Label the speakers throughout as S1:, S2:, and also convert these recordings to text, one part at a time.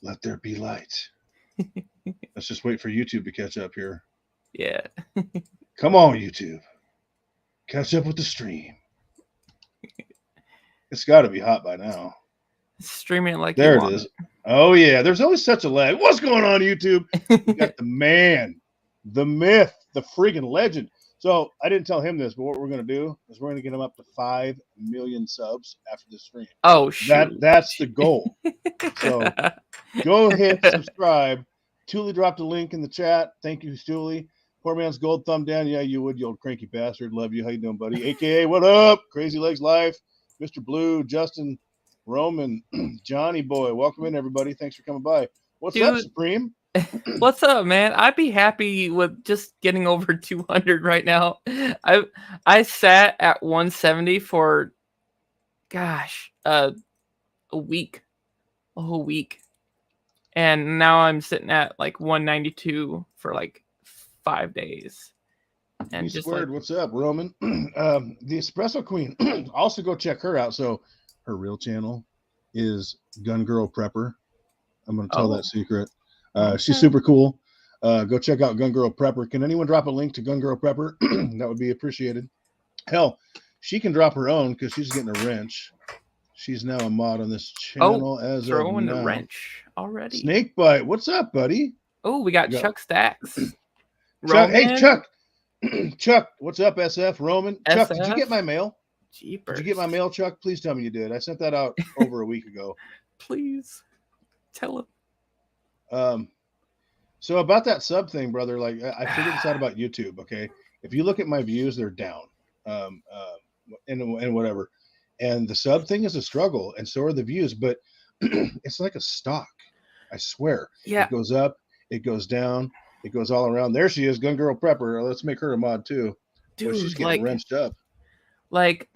S1: Let there be light. Let's just wait for YouTube to catch up here.
S2: Yeah.
S1: Come on, YouTube. Catch up with the stream. It's got to be hot by now.
S2: Streaming it like
S1: There
S2: you
S1: it
S2: want
S1: is. Oh, yeah. There's always such a lag. What's going on, YouTube? We got the man, the myth, the freaking legend. So I didn't tell him this, but what we're going to do is we're going to get him up to 5 million subs after this stream.
S2: Oh, shoot.
S1: That's the goal. So go hit subscribe. Thule dropped a link in the chat. Thank you, Thule. Poor man's gold thumb down. Yeah, you would, you old cranky bastard. Love you. How you doing, buddy? AKA, what up? Crazy Legs Life. Mr. Blue, Justin, Roman, Johnny Boy. Welcome in, everybody. Thanks for coming by. What's up, Supreme?
S2: What's up, man? I'd be happy with just getting over 200 right now. I sat at 170 for, gosh, a week, a whole week. And now I'm sitting at like 192 for like 5 days.
S1: And just squared, like, what's up, Roman? The Espresso Queen. Also go check her out. So her real channel is Gun Girl Prepper. I'm going to tell that secret. She's super cool. Go check out Gun Girl Prepper. Can anyone drop a link to Gun Girl Prepper? That would be appreciated. Hell, she can drop her own because she's getting a wrench. She's now a mod on this channel as of now.
S2: Throwing the wrench already.
S1: Snakebite, what's up, buddy?
S2: Oh, we got Chuck Stacks.
S1: Chuck, hey, Chuck. Chuck, what's up, SF? Roman.
S2: SF?
S1: Chuck, did you get my mail?
S2: Jeepers.
S1: Did you get my mail, Chuck? Please tell me you did. I sent that out over a week ago.
S2: Please tell him.
S1: So about that sub thing, brother, like I figured this out about YouTube, okay? If you look at my views, they're down. And whatever. And the sub thing is a struggle, and so are the views, but it's like a stock. I swear.
S2: Yeah.
S1: It goes up, it goes down, it goes all around. There she is, Gun Girl Prepper. Let's make her a mod too.
S2: Dude,
S1: she's getting wrenched up.
S2: Like,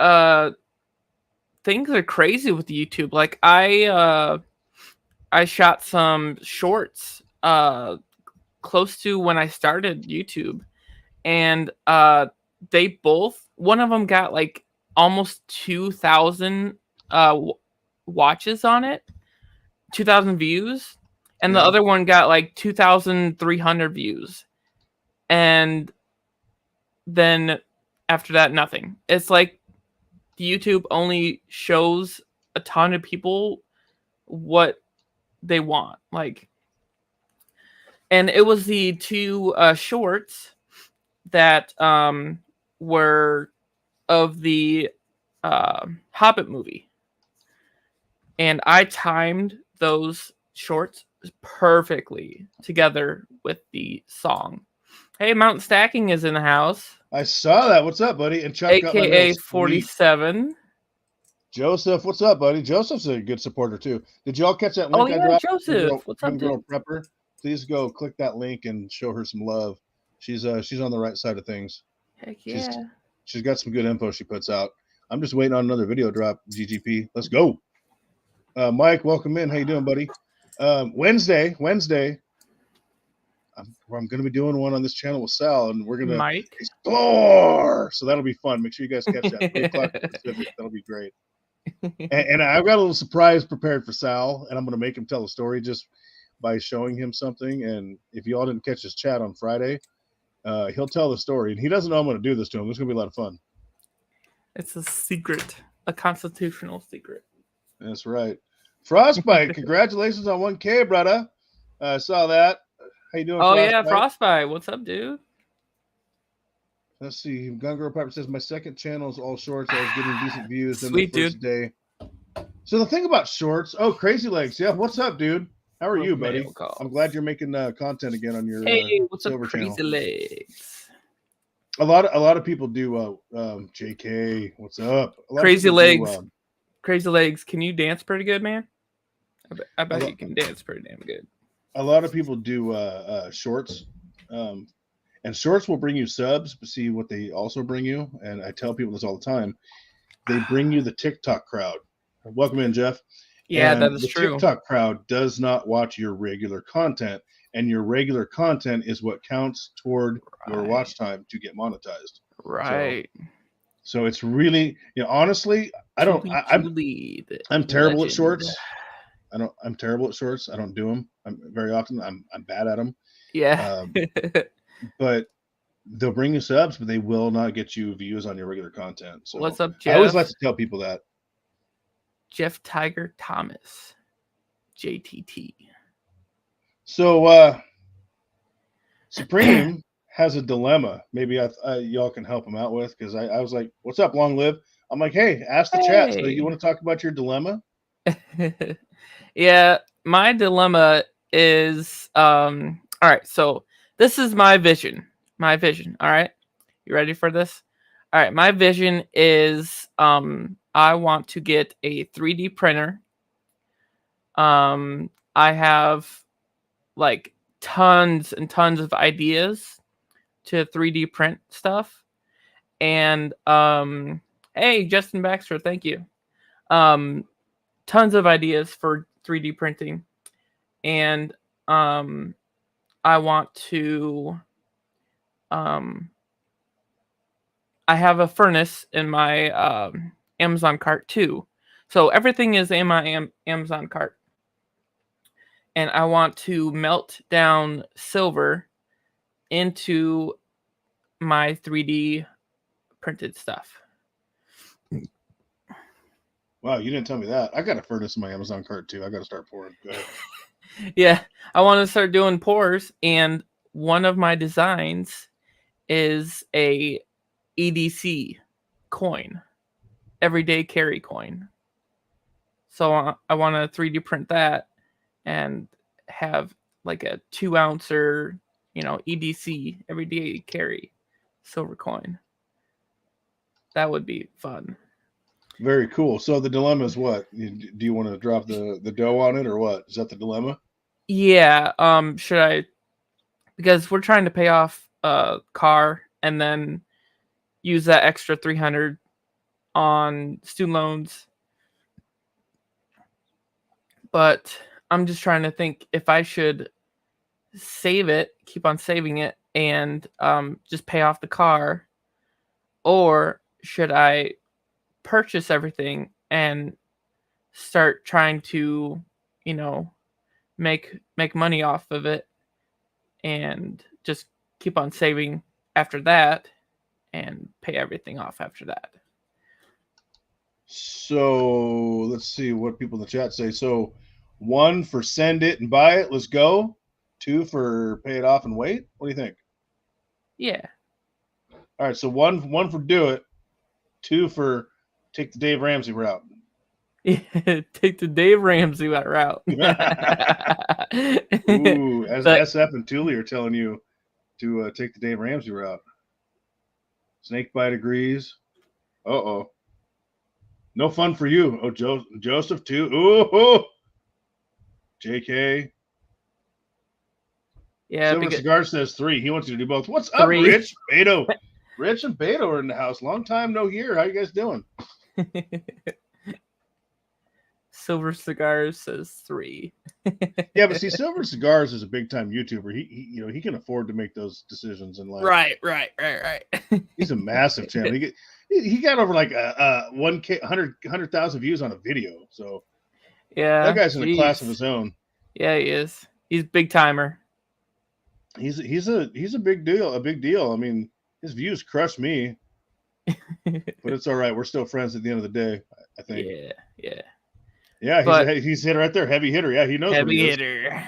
S2: things are crazy with YouTube. Like, I shot some shorts close to when I started YouTube, and they both, one of them got like almost 2,000 watches on it, 2,000 views, and the other one got like 2,300 views, and then after that, nothing. It's like YouTube only shows a ton of people what they want, like. And it was the two shorts that were of the Hobbit movie. And I timed those shorts perfectly together with the song. Hey, Mountain Stacking is in the house.
S1: I saw that. What's up, buddy? And Chuck
S2: AKA 47.
S1: Joseph, what's up, buddy? Joseph's a good supporter too. Did y'all catch that link?
S2: Oh yeah, Joseph. What's up,
S1: Girl Prepper? Please go click that link and show her some love. She's on the right side of things.
S2: Heck yeah.
S1: She's got some good info she puts out. I'm just waiting on another video drop, GGP. Let's go. Mike, welcome in. How you doing, buddy? Wednesday, I'm going to be doing one on this channel with Sal, and we're going to explore. So that'll be fun. Make sure you guys catch that. 3 o'clock Pacific. That'll be great. And I've got a little surprise prepared for Sal, and I'm going to make him tell a story just by showing him something. And if you all didn't catch his chat on Friday, he'll tell the story. And he doesn't know I'm going to do this to him. It's going to be a lot of fun.
S2: It's a secret, a constitutional secret.
S1: That's right. Frostbite, congratulations on 1K, brother. I saw that. How you doing,
S2: Frostbite? Yeah, Frostbite. What's up, dude?
S1: Let's see. Gun Girl Piper says, my second channel is all shorts. I was getting decent views in
S2: Sweet,
S1: the first day. So the thing about shorts, Crazy Legs. Yeah, what's up, dude? How are you, buddy? I'm glad you're making content again on your
S2: what's up, Crazy Legs?
S1: A lot of people do JK. What's up?
S2: Crazy Legs. Crazy Legs. Can you dance pretty good, man? I bet you can dance pretty damn good.
S1: A lot of people do shorts. And shorts will bring you subs, but see what they also bring you. And I tell people this all the time. They bring you the TikTok crowd. Welcome in, Jeff.
S2: Yeah, and that is true.
S1: The TikTok crowd does not watch your regular content. And your regular content is what counts toward your watch time to get monetized.
S2: Right.
S1: So it's really, honestly, I'm terrible at shorts. I'm terrible at shorts. I don't do them. Very often. I'm bad at them.
S2: Yeah.
S1: But they'll bring you subs, but they will not get you views on your regular content. So
S2: what's up, Jeff?
S1: I always like to tell people that.
S2: Jeff Tiger Thomas, JTT.
S1: So Supreme has a dilemma. Maybe y'all can help him out with, because I was like, "What's up, Long Live?" I'm like, "Hey, ask the chat. So you want to talk about your dilemma?"
S2: Yeah, my dilemma is all right. So this is my vision. My vision. All right, you ready for this? All right, my vision is I want to get a 3D printer. I have like tons and tons of ideas to 3D print stuff. And hey, Justin Baxter, thank you. Tons of ideas for 3D printing. And I want to I have a furnace in my Amazon cart too. So everything is in my Amazon cart. And I want to melt down silver into my 3D printed stuff.
S1: Wow, you didn't tell me that. I got a furnace in my Amazon cart too. I got to start pouring. Go ahead.
S2: Yeah, I want to start doing pours, and one of my designs is a EDC coin, everyday carry coin. So I want to 3D print that and have like a 2-ouncer, EDC, everyday carry silver coin. That would be fun.
S1: Very cool. So the dilemma is what? Do you want to drop the dough on it, or what? Is that the dilemma?
S2: Yeah. Should I? Because we're trying to pay off a car and then use that extra $300 on student loans. But I'm just trying to think if I should save it, keep on saving it, and just pay off the car, or should I purchase everything and start trying to, make money off of it, and just keep on saving after that and pay everything off after that.
S1: So let's see what people in the chat say. So 1 for send it and buy it. Let's go. 2 for pay it off and wait. What do you think?
S2: Yeah.
S1: All right. So one for do it. 2 for take the Dave Ramsey route.
S2: Take the Dave Ramsey route.
S1: Ooh, as SF and Thule are telling you to take the Dave Ramsey route. Snakebite agrees. Uh-oh. No fun for you. Oh, Joseph too. Ooh. JK.
S2: Yeah.
S1: Silver Cigar says 3. He wants you to do both. What's
S2: 3.
S1: up, Rich? Beto. Rich and Beto are in the house. Long time no hear. How you guys doing?
S2: Silver Cigars says 3.
S1: Yeah, but see, Silver Cigars is a big time YouTuber. He can afford to make those decisions in life.
S2: Right.
S1: He's a massive channel. He got over like 100,000 views on a video. So
S2: yeah,
S1: that guy's in a class of his own.
S2: Yeah, he is. He's big timer.
S1: He's a big deal. A big deal. I mean, his views crush me, but it's all right. We're still friends at the end of the day, I think.
S2: Yeah.
S1: Yeah, he's hit right there. Heavy hitter. Yeah, he knows
S2: heavy
S1: what he
S2: hitter.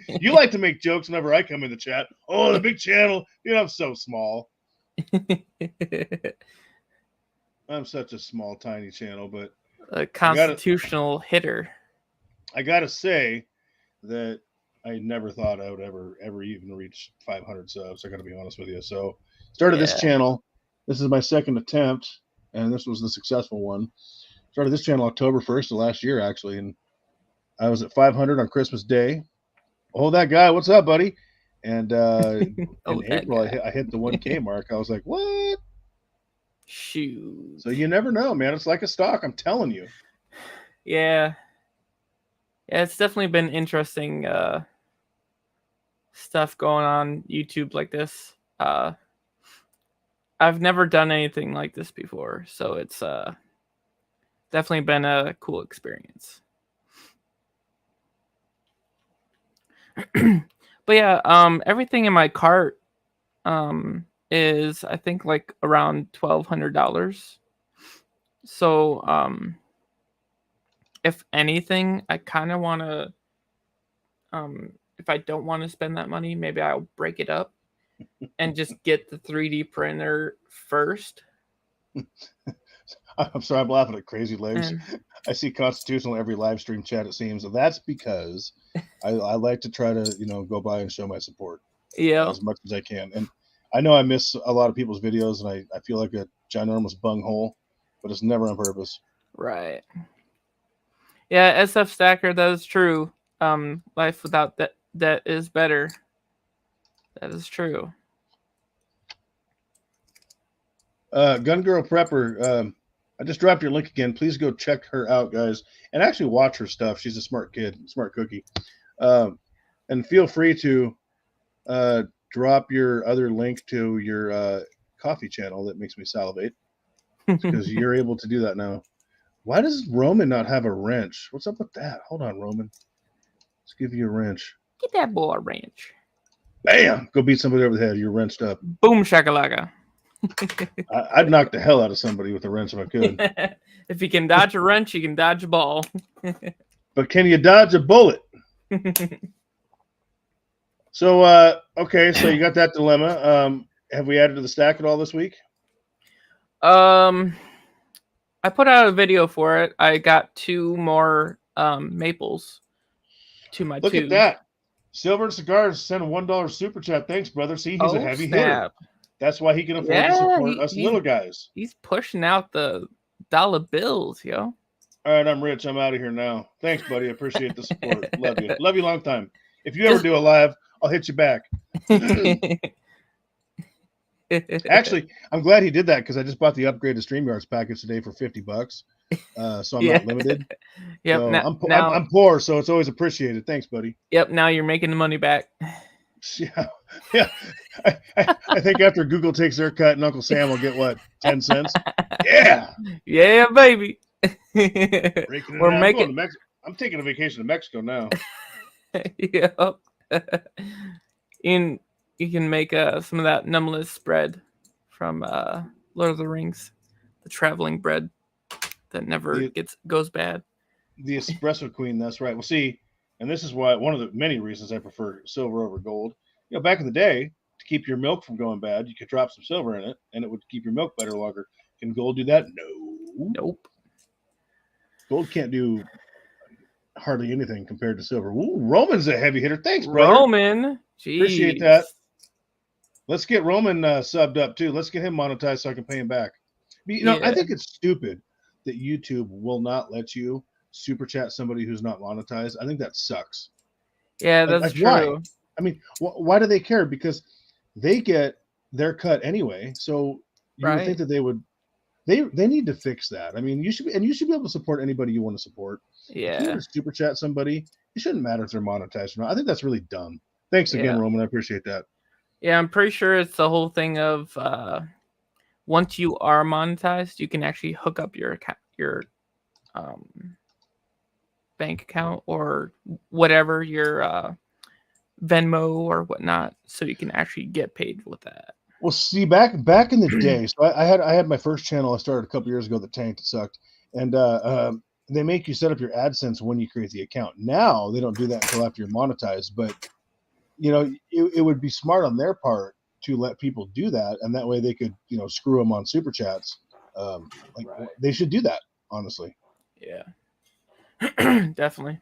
S1: You like to make jokes whenever I come in the chat. Oh, the big channel. I'm so small. I'm such a small, tiny channel, but
S2: a constitutional hitter.
S1: I gotta say that I never thought I would ever even reach 500 subs. I gotta be honest with you. So started this channel. This is my second attempt, and this was the successful one. Started this channel October 1st of last year, actually, and I was at 500 on Christmas Day. Oh, that guy, what's up, buddy? And in April, I hit the 1K mark. I was like, what?
S2: Shoot.
S1: So you never know, man. It's like a stock. I'm telling you.
S2: Yeah, it's definitely been interesting stuff going on YouTube like this. I've never done anything like this before, so it's definitely been a cool experience. But yeah, everything in my cart is I think like around $1,200. So if anything, I kind of want to if I don't want to spend that money, maybe I'll break it up and just get the 3D printer first.
S1: I'm sorry, I'm laughing at Crazy Legs.
S2: And
S1: I see Constitutional every live stream chat, it seems. And that's because I like to try to, go by and show my support
S2: yeah,
S1: as much as I can. And I know I miss a lot of people's videos, and I feel like a ginormous bunghole, but it's never on purpose.
S2: right. Yeah, SF Stacker, that is true. Life without debt is better. That is true.
S1: Gun Girl Prepper, I just dropped your link again. Please go check her out, guys, and actually watch her stuff. She's a smart kid, smart cookie. And feel free to drop your other link to your coffee channel. That makes me salivate because you're able to do that now. Why does Roman not have a wrench? What's up with that? Hold on, Roman. Let's give you a wrench.
S2: Get that boy a wrench.
S1: Bam! Go beat somebody over the head. You're wrenched up.
S2: Boom shakalaka.
S1: I'd knock the hell out of somebody with a wrench if I could.
S2: If you can dodge a wrench, you can dodge a ball.
S1: But can you dodge a bullet? So, okay, so you got that dilemma. Have we added to the stack at all this week?
S2: I put out a video for it. I got 2 more maples to my
S1: Look
S2: tube.
S1: at that. Silver and Cigars sent a $1 super chat. Thanks, brother. See, he's a heavy hitter. That's why he can afford to support us little guys.
S2: He's pushing out the dollar bills, yo.
S1: All right, I'm Rich. I'm out of here now. Thanks, buddy. I appreciate the support. Love you. Love you long time. If you ever do a live, I'll hit you back. Actually, I'm glad he did that because I just bought the upgraded StreamYards package today for $50. So I'm not limited.
S2: Yep.
S1: So I'm poor, so it's always appreciated. Thanks, buddy.
S2: Yep. Now you're making the money back.
S1: Yeah. I think after Google takes their cut, and Uncle Sam will get what, 10 cents? Yeah.
S2: Yeah, baby.
S1: We're making. I'm taking a vacation to Mexico now.
S2: Yep. You can make some of that numbless spread from Lord of the Rings, the traveling bread that never goes bad.
S1: The espresso queen, that's right. Well, see, and this is why one of the many reasons I prefer silver over gold. Back in the day, to keep your milk from going bad, you could drop some silver in it, and it would keep your milk better longer. Can gold do that? No.
S2: Nope.
S1: Gold can't do hardly anything compared to silver. Ooh, Roman's a heavy hitter. Thanks, brother.
S2: Roman. Jeez.
S1: Appreciate that. Let's get Roman subbed up, too. Let's get him monetized so I can pay him back. I think it's stupid that YouTube will not let you super chat somebody who's not monetized. I think that sucks.
S2: Yeah, that's true.
S1: Why? I mean, why do they care? Because they get their cut anyway. So you would think that they would. They need to fix that. I mean, you should be able to support anybody you want to support.
S2: Yeah.
S1: If you want to super chat somebody, it shouldn't matter if they're monetized or not. I think that's really dumb. Thanks again, Roman. I appreciate that.
S2: Yeah, I'm pretty sure it's the whole thing of once you are monetized, you can actually hook up your bank account or whatever, your Venmo or whatnot, so you can actually get paid with that.
S1: Well, see, back in the day, so I had my first channel I started a couple years ago that tanked. It sucked, and they make you set up your AdSense when you create the account. Now they don't do that until after you're monetized, but it would be smart on their part to let people do that, and that way they could screw them on super chats. They should do that, honestly.
S2: Yeah. Definitely.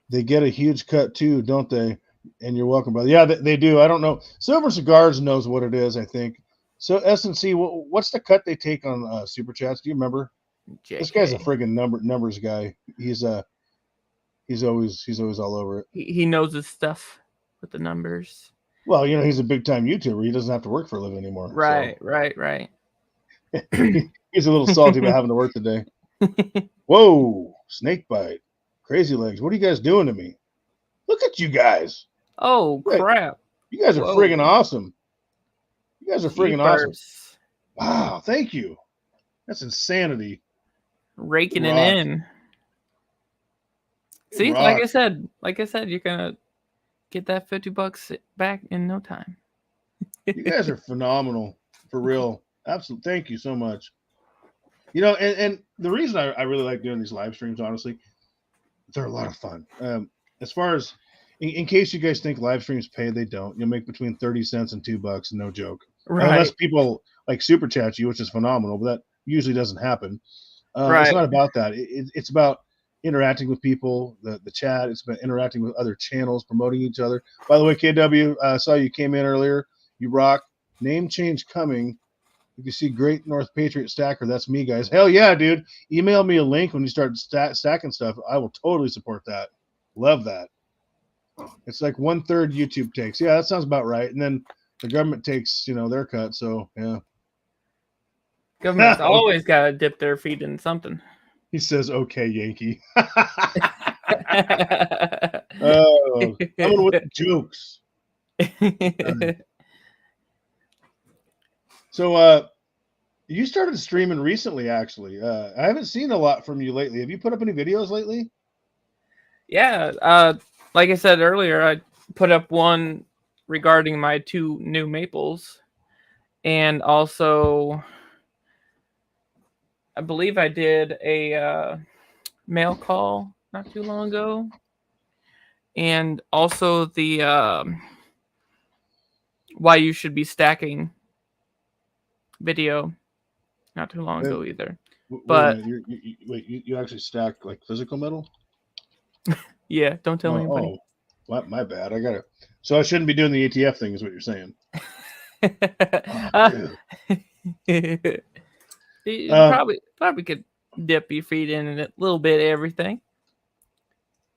S1: They get a huge cut too, don't they? And you're welcome, brother. Yeah, they do. I don't know. Silver Cigars knows what it is, I think. So S&C, what's the cut they take on super chats? Do you remember? JK. This guy's a friggin' numbers guy. He's always all over it.
S2: He knows his stuff with the numbers.
S1: Well, he's a big time YouTuber. He doesn't have to work for a living anymore.
S2: Right.
S1: He's a little salty about having to work today. Whoa, snake bite. Crazy Legs. What are you guys doing to me? Look at you guys.
S2: Oh, crap.
S1: You guys are friggin' awesome. Awesome. Wow, thank you. That's insanity.
S2: Raking it in. See, like I said, you're gonna get that $50 back in no time.
S1: You guys are phenomenal, for real. Absolutely. Thank you so much. You know, and the reason I really like doing these live streams, honestly, they're a lot of fun. As far as, in case you guys think live streams pay, they don't. You'll make between 30 cents and $2, no joke.
S2: Right.
S1: Unless people like super chat you, which is phenomenal, but that usually doesn't happen.
S2: Right.
S1: It's not about that. It's about interacting with people, the chat. It's about interacting with other channels, promoting each other. By the way, KW, I saw you came in earlier. You rock. Name change coming. If you see Great North Patriot Stacker, that's me, guys. Hell yeah, dude. Email me a link when you start stacking stuff. I will totally support that. Love that. It's like 1/3 YouTube takes. Yeah, that sounds about right. And then the government takes, their cut. So, yeah.
S2: Government's always got to dip their feet in something.
S1: He says, okay, Yankee. Oh, coming with the jokes. So, you started streaming recently, actually. I haven't seen a lot from you lately. Have you put up any videos lately?
S2: Yeah. Like I said earlier, I put up one regarding my 2 new maples. And also, I believe I did a mail call not too long ago. And also the why you should be stacking video not too long ago either. But
S1: you actually stack like physical metal?
S2: Yeah, don't tell anybody.
S1: Oh, my bad. I got it. So I shouldn't be doing the ATF thing, is what you're saying.
S2: You probably could dip your feet in a little bit of everything.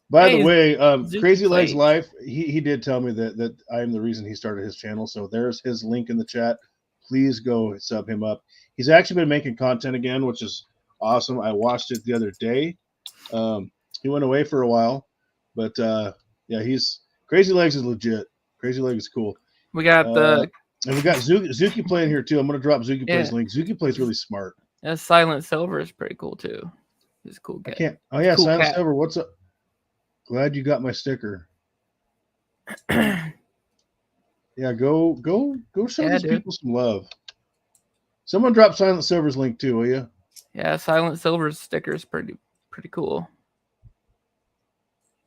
S1: By the way, Crazy Legs Life, he did tell me that I am the reason he started his channel. So there's his link in the chat. Please go sub him up. He's actually been making content again, which is awesome. I watched it the other day. He went away for a while, but yeah, Crazy Legs is legit. Crazy Legs is cool.
S2: We got
S1: and we got Zuki playing here too. I'm gonna drop Zuki Play's link. Zuki Play's really smart.
S2: Silent Silver is pretty cool too. He's a cool guy.
S1: I can't. Oh yeah, cool Silent Silver. What's up? Glad you got my sticker. Yeah, go show these people some love. Someone drop Silent Silver's link too, will you?
S2: Yeah, Silent Silver's sticker is pretty cool.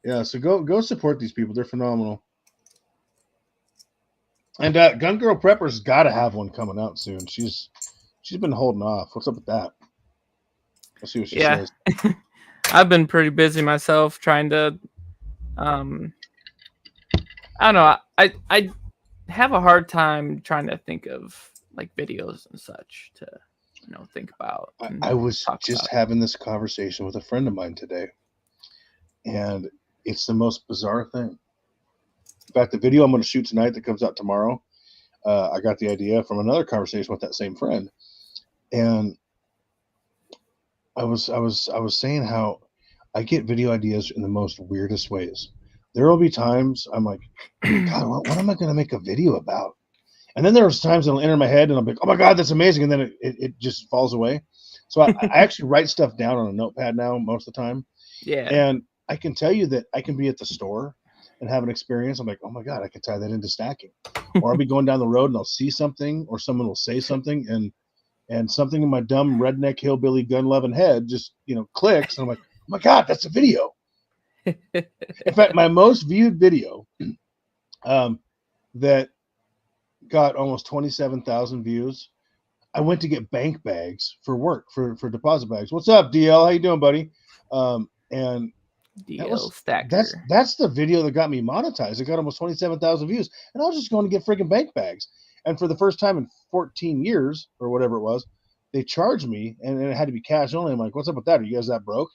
S1: Yeah, so go support these people. They're phenomenal. And Gun Girl Prepper's got to have one coming out soon. She's been holding off. What's up with that? Let's see what she says.
S2: I've been pretty busy myself trying to. I don't know. I have a hard time trying to think of like videos and such to think about.
S1: I was just having this conversation with a friend of mine today, and it's the most bizarre thing. In fact, the video I'm going to shoot tonight that comes out tomorrow, I got the idea from another conversation with that same friend, and I was saying how I get video ideas in the most weirdest ways. There will be times I'm like, God, what am I going to make a video about? And then there's times it'll enter my head and I'm like, oh my God, that's amazing. And then it just falls away. So I actually write stuff down on a notepad now most of the time.
S2: Yeah.
S1: And I can tell you that I can be at the store and have an experience. I'm like, oh my God, I can tie that into stacking. Or I'll be going down the road and I'll see something or someone will say something and something in my dumb redneck hillbilly gun loving head just, clicks. And I'm like, oh my God, that's a video. In fact, my most viewed video that got almost 27,000 views. I went to get bank bags for work for deposit bags. What's up, DL? How you doing, buddy? And
S2: DL Stacker.
S1: That's the video that got me monetized. It got almost 27,000 views, and I was just going to get freaking bank bags. And for the first time in 14 years or whatever it was, they charged me, and it had to be cash only. I'm like, what's up with that? Are you guys that broke?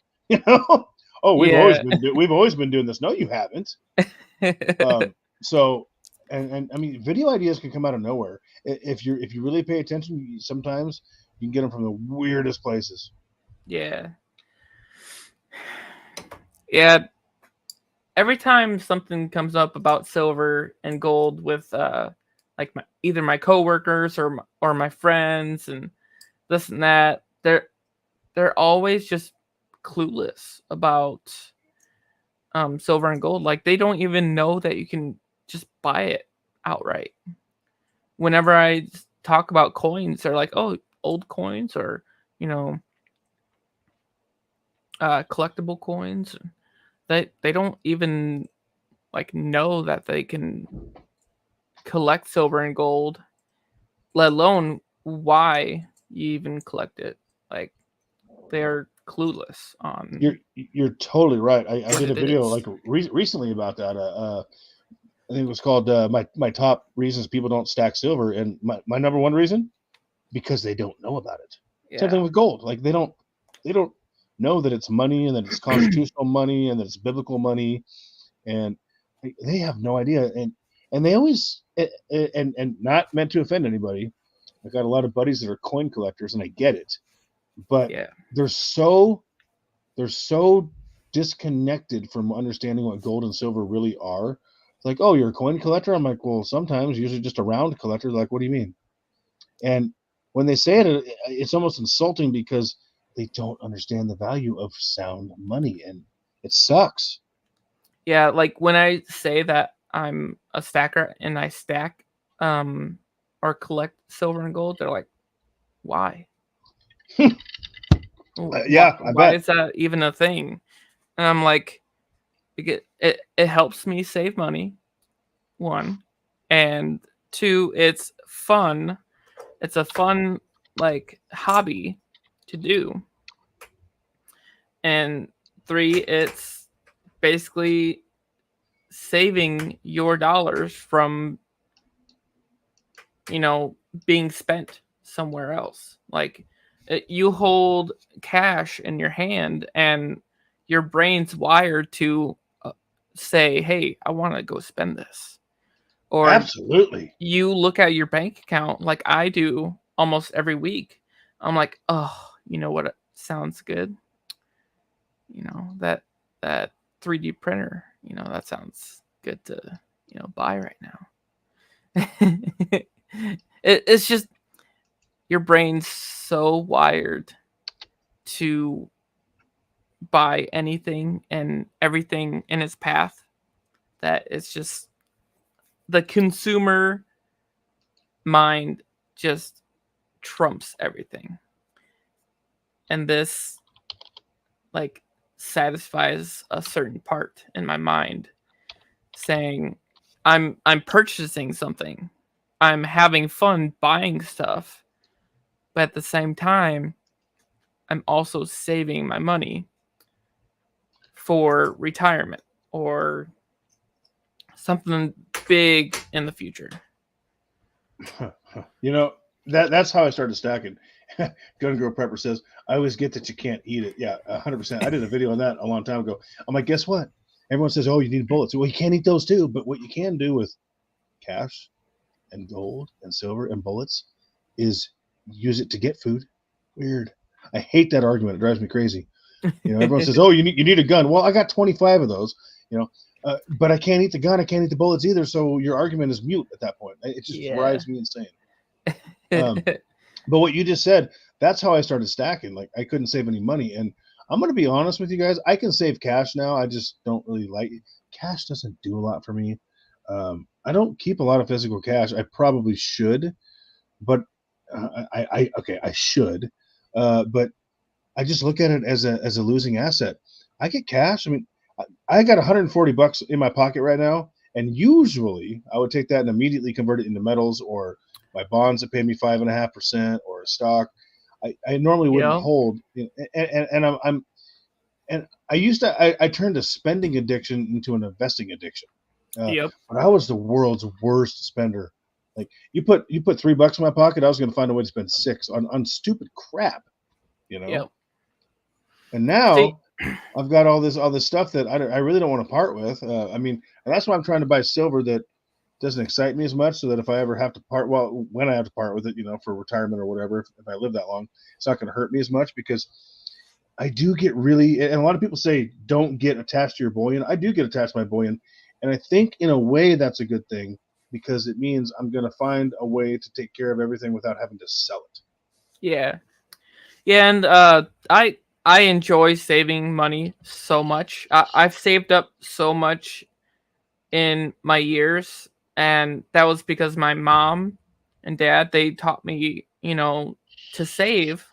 S1: Oh, we've always been doing this. No, you haven't. So. And I mean, video ideas can come out of nowhere. If you really pay attention, sometimes you can get them from the weirdest places.
S2: Yeah. Yeah. Every time something comes up about silver and gold with like either my coworkers or my friends and this and that, they're always just clueless about silver and gold. Like they don't even know that you can just buy it outright. Whenever I talk about coins, they're like, "Oh, old coins," or you know, collectible coins. They don't even like know that they can collect silver and gold, let alone why you even collect it. Like they're clueless on
S1: You're totally right. I
S2: what
S1: did a
S2: it
S1: video
S2: is.
S1: like recently about that. I think it was called my top reasons people don't stack silver, and my number one reason, because they don't know about it. Same thing
S2: Yeah.
S1: with gold. Like they don't know that it's money and that it's constitutional money and that it's biblical money, and they have no idea. And they always and not meant to offend anybody. I got a lot of buddies that are coin collectors, and I get it, but
S2: Yeah.
S1: they're so disconnected from understanding what gold and silver really are. It's like, oh, you're a coin collector? I'm like, well, sometimes, usually just a round collector. Like, what do you mean? And when they say it, it's almost insulting because they don't understand the value of sound money, and it sucks.
S2: Yeah, like when I say that I'm a stacker and I stack or collect silver and gold, they're like, "Why? Why
S1: Yeah, I
S2: why
S1: bet.
S2: is that even a thing?" And I'm like, it helps me save money, one, and two, it's fun. It's a fun like hobby to do. And three, it's basically saving your dollars from, you know, being spent somewhere else. Like you hold cash in your hand and your brain's wired to say, "Hey, I want to go spend this." Or
S1: Absolutely.
S2: you look at your bank account like I do almost every week. I'm like, "Oh, you know what sounds good? You know, that 3D printer, you know, that sounds good to, you know, buy right now." It's just your brain's so wired to buy anything and everything in its path that it's just the consumer mind just trumps everything. And this like satisfies a certain part in my mind saying I'm purchasing something. I'm having fun buying stuff, but at the same time I'm also saving my money for retirement or something big in the future.
S1: You know, that's how I started stacking. Gun Girl Prepper says, I always get that you can't eat it. Yeah, 100%. I did a video on that a long time ago. I'm like, guess what? Everyone says, oh, you need bullets. Well, you can't eat those too. But what you can do with cash and gold and silver and bullets is use it to get food. Weird. I hate that argument. It drives me crazy. You know, everyone says, "Oh, you need a gun." Well, I got 25 of those. You know, but I can't eat the gun. I can't eat the bullets either. So your argument is mute at that point. It just
S2: Yeah.
S1: drives me insane. But what you just said, that's how I started stacking. Like I couldn't save any money, and I'm going to be honest with you guys. I can save cash now. I just don't really like it. Cash doesn't do a lot for me. I don't keep a lot of physical cash. I probably should, but okay, I should, but I just look at it as a losing asset. I get cash. I mean, I got $140 in my pocket right now, and usually I would take that and immediately convert it into metals or my bonds that pay me 5.5% or a stock. I normally wouldn't
S2: Yep.
S1: hold, you know, and I'm and I used to I turned a spending addiction into an investing addiction,
S2: Yep.
S1: but I was the world's worst spender. Like you put $3 in my pocket, I was going to find a way to spend six on stupid crap, you know.
S2: Yep.
S1: And
S2: See,
S1: now I've got all this stuff that I really don't want to part with. I mean, and that's why I'm trying to buy silver that doesn't excite me as much, so that if I ever have to part, well, when I have to part with it, you know, for retirement or whatever, if I live that long, it's not going to hurt me as much because I do get really, and a lot of people say don't get attached to your bullion. I do get attached to my bullion, and I think in a way that's a good thing because it means I'm going to find a way to take care of everything without having to sell it.
S2: yeah. Yeah, and I I enjoy saving money so much. I've saved up so much in my years, and that was because my mom and dad, they taught me, to save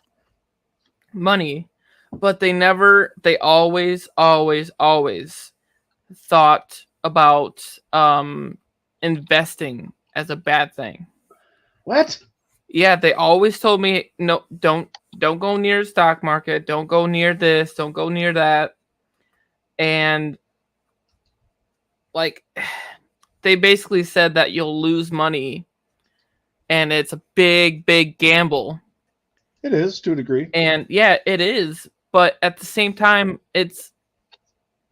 S2: money, but they always thought about investing as a bad thing.
S1: What?
S2: Yeah, they always told me, no, don't go near the stock market, don't go near this, don't go near that. And like they basically said that you'll lose money and it's a big gamble.
S1: It is, to a degree.
S2: And yeah, it is, but at the same time, it's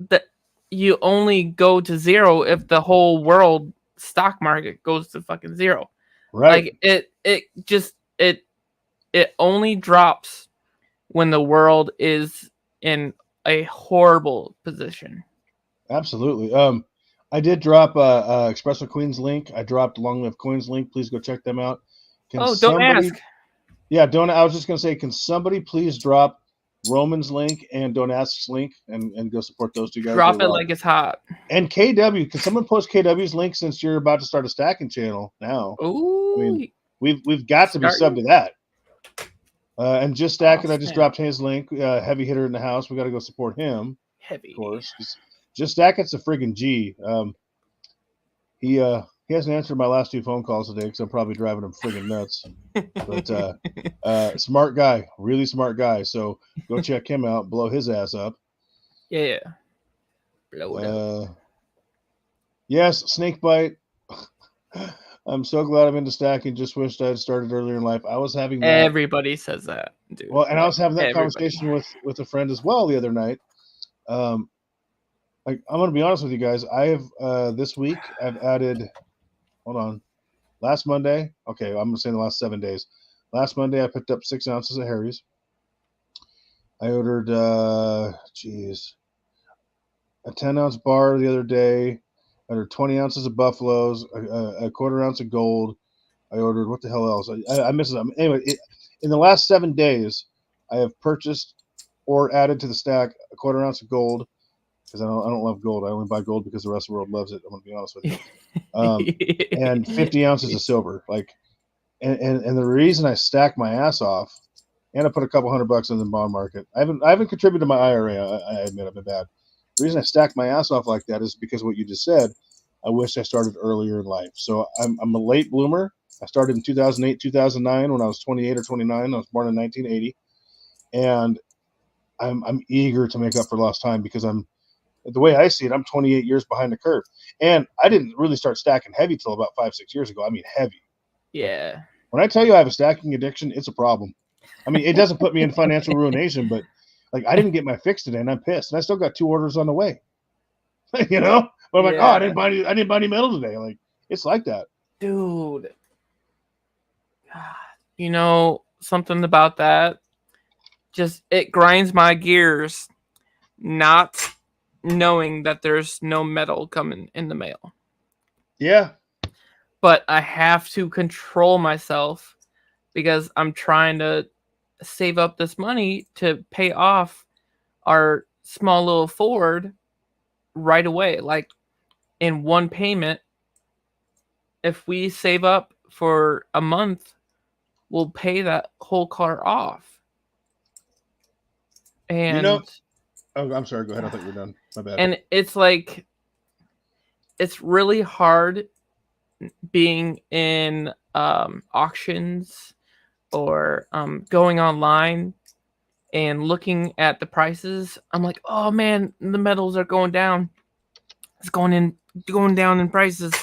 S2: that you only go to zero if the whole world stock market goes to fucking zero.
S1: Right.
S2: Like it only drops when the world is in a horrible position.
S1: Absolutely. I did drop Espresso Queen's link. I dropped Long Live Coins link. Please go check them out.
S2: Don't ask.
S1: Yeah, don't. I was just gonna say, can somebody please drop Roman's link and Don't Ask's link and go support those two guys?
S2: Drop it like it's hot.
S1: And KW, can someone post KW's link since you're about to start a stacking channel now?
S2: Ooh,
S1: I mean, we've got to be sub to that. And Just Stack It, I just dropped his link. Heavy hitter in the house. We got to go support him.
S2: Heavy,
S1: of course. Just Stack It's a friggin' G. He hasn't answered my last 2 phone calls today because I'm probably driving him friggin' nuts. But smart guy, really smart guy. So go check him out. Blow his ass up.
S2: Yeah. Blow it up.
S1: Yes, Snakebite. I'm so glad I'm into stacking. Just wished I had started earlier in life. I was having that.
S2: Everybody says that, dude.
S1: Well, and I was having that conversation with a friend as well the other night. I'm going to be honest with you guys. I have this week I've added. Hold on. Last Monday. Okay, I'm going to say in the last 7 days. Last Monday I picked up 6 ounces of Harry's. I ordered a 10-ounce bar the other day. I ordered 20 ounces of Buffaloes, a quarter ounce of gold. I ordered, what the hell else? I missed them. Anyway, in the last 7 days, I have purchased or added to the stack a quarter ounce of gold because I don't love gold. I only buy gold because the rest of the world loves it. I'm going to be honest with you. And 50 ounces of silver. And the reason I stack my ass off, and I put a couple $100 in the bond market. I haven't contributed to my IRA. I admit I've been bad. The reason I stack my ass off like that is because of what you just said. I wish I started earlier in life. So I'm a late bloomer. I started in 2008, 2009 when I was 28 or 29. I was born in 1980. And I'm eager to make up for lost time because the way I see it, I'm 28 years behind the curve. And I didn't really start stacking heavy till about 5-6 years ago. I mean, heavy.
S2: Yeah.
S1: When I tell you I have a stacking addiction, it's a problem. I mean, it doesn't put me in financial ruination, but like I didn't get my fix today and I'm pissed. And I still got 2 orders on the way. You know? But I'm like, I didn't buy any metal today. Like, it's like that.
S2: Dude. You know, something about that, just it grinds my gears not knowing that there's no metal coming in the mail.
S1: Yeah.
S2: But I have to control myself because I'm trying to save up this money to pay off our small little Ford right away. Like in one payment, if we save up for a month, we'll pay that whole car off. And
S1: I'm sorry, go ahead. I thought you were done. My bad.
S2: And it's like, it's really hard being in auctions or going online and looking at the prices. I'm like, oh man, the metals are going down. It's going down in prices.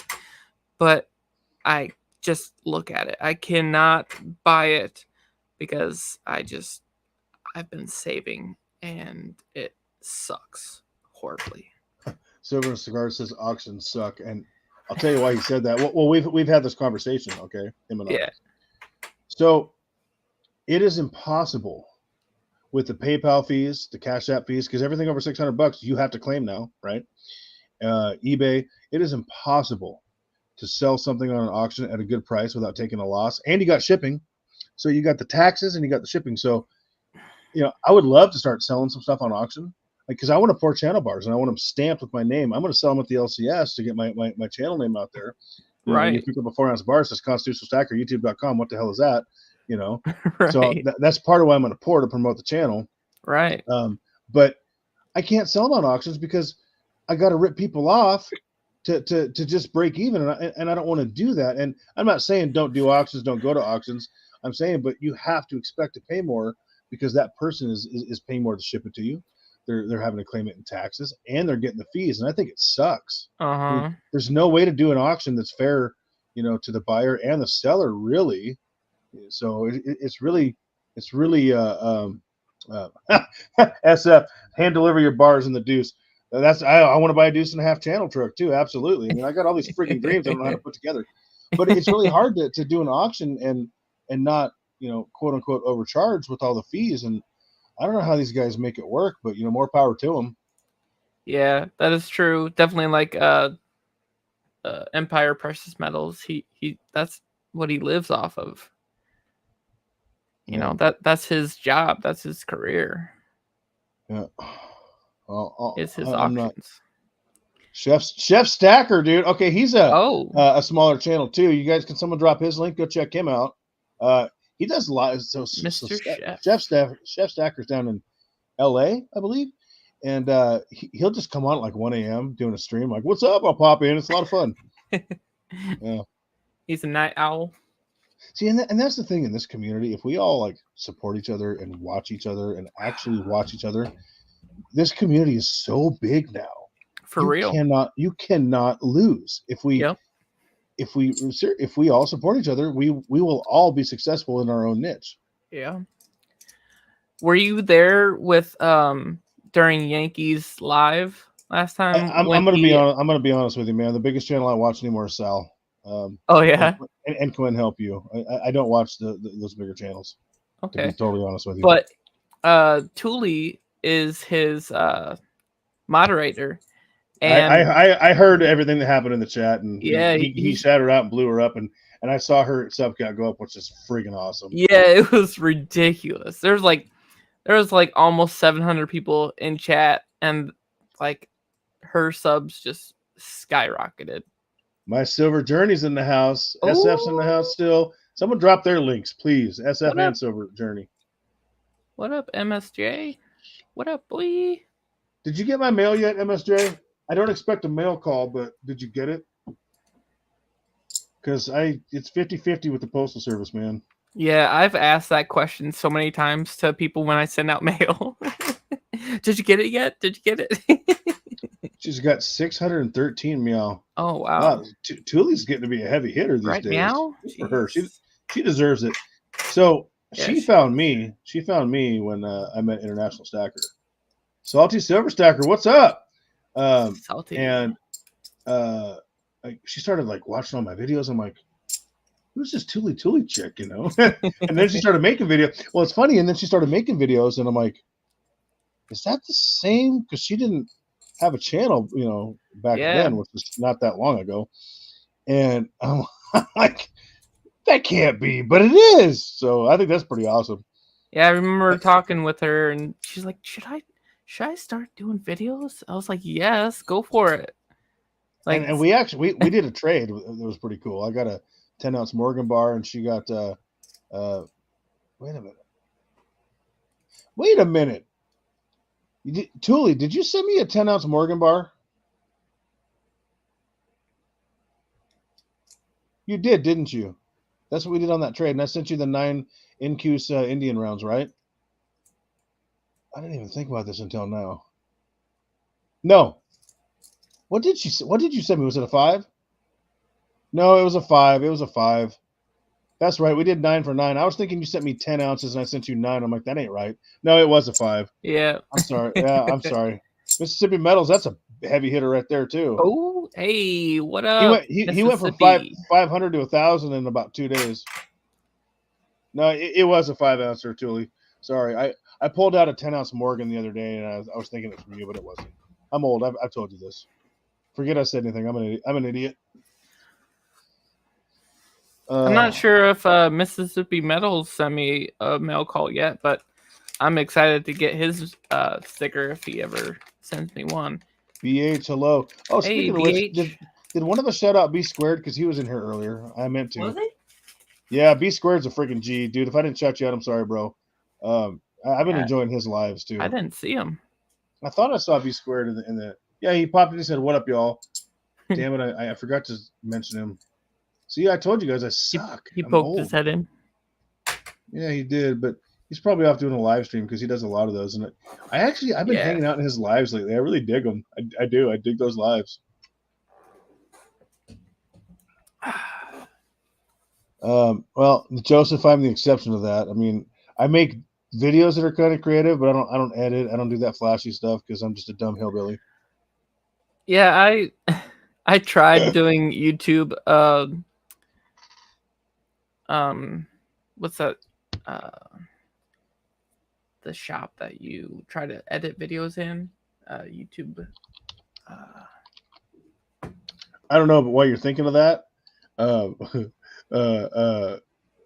S2: But I just look at it. I cannot buy it because I've been saving and it sucks horribly.
S1: Silver Cigar says auctions suck, and I'll tell you why he said that. Well, we've had this conversation, okay? Him and I. So it is impossible with the PayPal fees, the Cash App fees, because everything over $600 you have to claim now, right? eBay. It is impossible to sell something on an auction at a good price without taking a loss, and you got shipping. So you got the taxes and you got the shipping. So I would love to start selling some stuff on auction, because I want to pour channel bars and I want them stamped with my name. I'm going to sell them at the LCS to get my channel name out there.
S2: Right.
S1: You pick up a 4-ounce bar, it says Constitutional Stacker, YouTube.com. What the hell is that?
S2: Right.
S1: So that's part of why I'm going to pour to promote the channel.
S2: Right.
S1: But I can't sell them on auctions because I got to rip people off to just break even, and I don't want to do that. And I'm not saying don't do auctions, don't go to auctions. I'm saying, but you have to expect to pay more because that person is paying more to ship it to you. They're having to claim it in taxes, and they're getting the fees. And I think it sucks. I mean, there's no way to do an auction that's fair, to the buyer and the seller, really. So it's really SF, hand deliver your bars in the deuce. I want to buy a deuce and a half channel truck too. Absolutely. I mean, I got all these freaking dreams I don't know how to put together, but it's really hard to do an auction and not, quote unquote, overcharge with all the fees. And I don't know how these guys make it work, but more power to them.
S2: Yeah, that is true. Definitely, like Empire Precious Metals. He that's what he lives off of. That's his job. That's his career.
S1: Yeah. Well,
S2: it's his auctions.
S1: Chef Stacker, dude. Okay, he's a smaller channel too. You guys, can someone drop his link? Go check him out. He does a lot. So
S2: Mr.
S1: Chef Stacker's down in LA, I believe, and he'll just come on at like 1 a.m. doing a stream. Like, what's up? I'll pop in. It's a lot of fun. Yeah,
S2: he's a night owl.
S1: See, and that's the thing in this community. If we all like support each other and watch each other and actually watch each other, this community is so big now.
S2: For real,
S1: you cannot lose. If we all support each other, we will all be successful in our own niche.
S2: Yeah. Were you there with during Yankees live last time?
S1: I'm gonna be honest with you, man. The biggest channel I watch anymore is Sal.
S2: Oh yeah,
S1: and Quinn help you. I don't watch those bigger channels.
S2: Okay,
S1: to be totally honest with you.
S2: But Thule is his moderator. And
S1: I heard everything that happened in the chat, and
S2: yeah,
S1: he shouted her out and blew her up, and I saw her sub count go up, which is freaking awesome.
S2: Yeah, it was ridiculous. There was like almost 700 people in chat, and like her subs just skyrocketed.
S1: My Silver Journey's in the house. Ooh. SF's in the house still. Someone drop their links, please. SF and Silver Journey.
S2: What up, MSJ? What up, boy?
S1: Did you get my mail yet, MSJ? I don't expect a mail call, but did you get it? Because it's 50-50 with the Postal Service, man.
S2: Yeah, I've asked that question so many times to people when I send out mail. Did you get it yet? Did you get it?
S1: She's got 613 meow.
S2: Oh, wow.
S1: Thule's getting to be a heavy hitter these days.
S2: Meow?
S1: For her. She deserves it. So she found me. She found me when I met International Stacker. Salty Silver Stacker, what's up?
S2: Salty.
S1: And she started like watching all my videos. I'm like, who's this Thule chick, And then she started making videos. Well, it's funny. And then she started making videos, and I'm like, is that the same? Because she didn't have a channel, back then, which was not that long ago. And I'm like, that can't be, but it is. So I think that's pretty awesome.
S2: Yeah, I remember talking with her, and she's like, should I start doing videos? I was like, yes, go for it. Like,
S1: and we actually we did a trade that was pretty cool. I got a 10-ounce Morgan bar, and she got wait a minute. Thule, did you send me a 10-ounce Morgan bar? You did, didn't you? That's what we did on that trade, and I sent you the 9 Incuse Indian rounds, right? I didn't even think about this until now. No. What did you send me? Was it a 5? No, it was a 5. It was a 5. That's right. We did 9 for 9. I was thinking you sent me 10 ounces and I sent you 9. I'm like, that ain't right. No, it was a 5.
S2: Yeah.
S1: I'm sorry. Yeah, I'm sorry. Mississippi Metals, that's a heavy hitter right there too.
S2: Oh, hey, what up?
S1: He went from 500 to 1,000 in about 2 days. No, it was a 5-ouncer, Thule. Sorry. I pulled out a 10-ounce Morgan the other day, and I was thinking it was from you, but it wasn't. I'm old. I've told you this. Forget I said anything. I'm an idiot.
S2: I'm not sure if Mississippi Metals sent me a mail call yet, but I'm excited to get his sticker if he ever sends me one.
S1: BH, hello. Oh,
S2: Hey,
S1: speaking of which, did one of us shout out B Squared because he was in here earlier? I meant to.
S2: Was he?
S1: Yeah, B Squared's a freaking G, dude. If I didn't shout you out, I'm sorry, bro. I've been enjoying his lives too.
S2: I didn't see him.
S1: I thought I saw B Squared in the. Yeah, he popped in and said, "What up, y'all?" Damn it, I forgot to mention him. See, I told you guys I suck.
S2: He
S1: I'm
S2: poked
S1: old.
S2: his head in.
S1: Yeah, he did, but he's probably off doing a live stream because he does a lot of those. And I've been hanging out in his lives lately. I really dig them. I do. I dig those lives. Well, Joseph, I'm the exception to that. I mean, I make videos that are kind of creative, but I don't edit. I don't do that flashy stuff because I'm just a dumb hillbilly.
S2: Yeah, I tried doing YouTube. What's that? The shop that you try to edit videos in. YouTube.
S1: I don't know, but while you're thinking of that,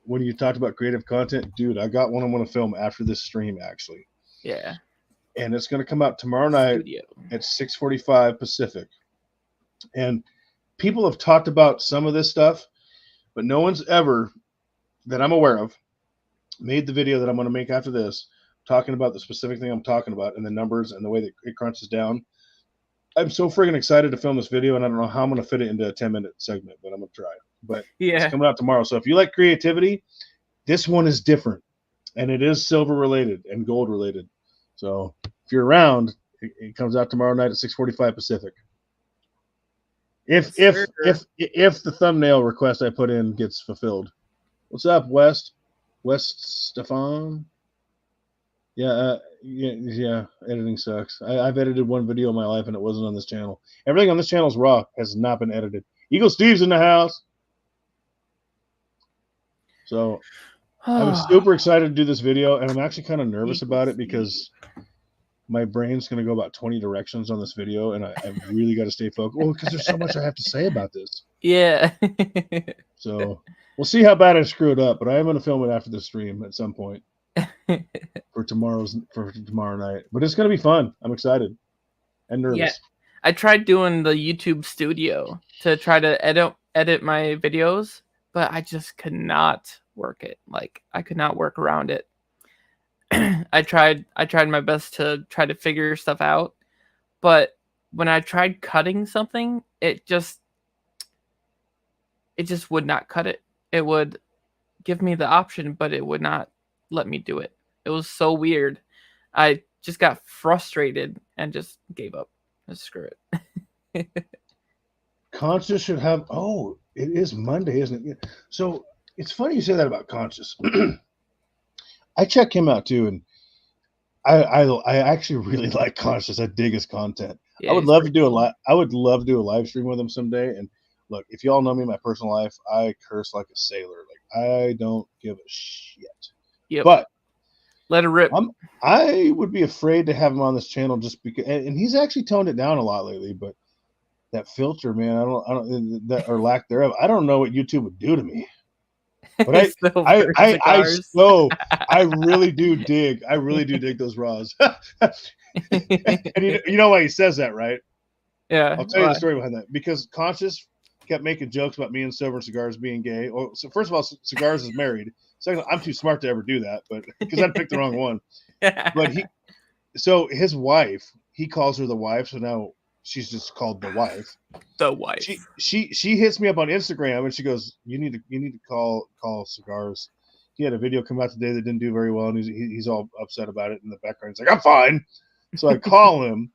S1: when you talked about creative content, dude, I got one I want to film after this stream, actually.
S2: Yeah.
S1: And it's going to come out tomorrow night at 6:45 Pacific. And people have talked about some of this stuff, but no one's ever, that I'm aware of, made the video that I'm going to make after this, talking about the specific thing I'm talking about and the numbers and the way that it crunches down. I'm so friggin' excited to film this video, and I don't know how I'm going to fit it into a 10-minute segment, but I'm going to try. But it's coming out tomorrow. So if you like creativity, this one is different, and it is silver related and gold related. So if you're around, it comes out tomorrow night at 6:45 Pacific. If the thumbnail request I put in gets fulfilled. What's up, West Stefan? Yeah, editing sucks. I've edited one video in my life and it wasn't on this channel. Everything on this channel is raw, has not been edited. Eagle Steve's in the house. So I was super excited to do this video, and I'm actually kind of nervous about it because my brain's going to go about 20 directions on this video, and I've really got to stay focused. Well, because there's so much I have to say about this.
S2: Yeah.
S1: So we'll see how bad I screw it up, but I am going to film it after the stream at some point for tomorrow night. But it's going to be fun. I'm excited and nervous.
S2: Yeah. I tried doing the YouTube studio to try to edit my videos, but I just could not work it. Like, I could not work around it. I tried my best to try to figure stuff out, but when I tried cutting something, it just would not cut it. It would give me the option, but it would not let me do it. It was so weird. I just got frustrated and just gave up. Just screw it.
S1: Conscious should have. Oh, it is Monday, isn't it? So it's funny you say that about Conscious. I check him out too, and I actually really like Conscious. I dig his content. Yeah, I would love to do I would love to do a live stream with him someday. And look, if y'all know me in my personal life, I curse like a sailor. Like, I don't give a shit.
S2: Yep.
S1: But
S2: let it rip.
S1: I would be afraid to have him on this channel just because, and he's actually toned it down a lot lately. But that filter, man, I don't that or lack thereof. I don't know what YouTube would do to me. But I really do dig those raws. And you know why he says that, right?
S2: Yeah.
S1: I'll tell you the story behind that. Because Conscious kept making jokes about me and Silver and Cigars being gay. Oh, so first of all, Cigars is married. Second, I'm too smart to ever do that, but because I'd picked the wrong one. But his wife, he calls her the wife, so now she's just called the wife.
S2: The wife.
S1: She hits me up on Instagram and she goes, "You need to call Cigars. He had a video come out today that didn't do very well, and he's all upset about it." In the background, he's like, "I'm fine." So I call him,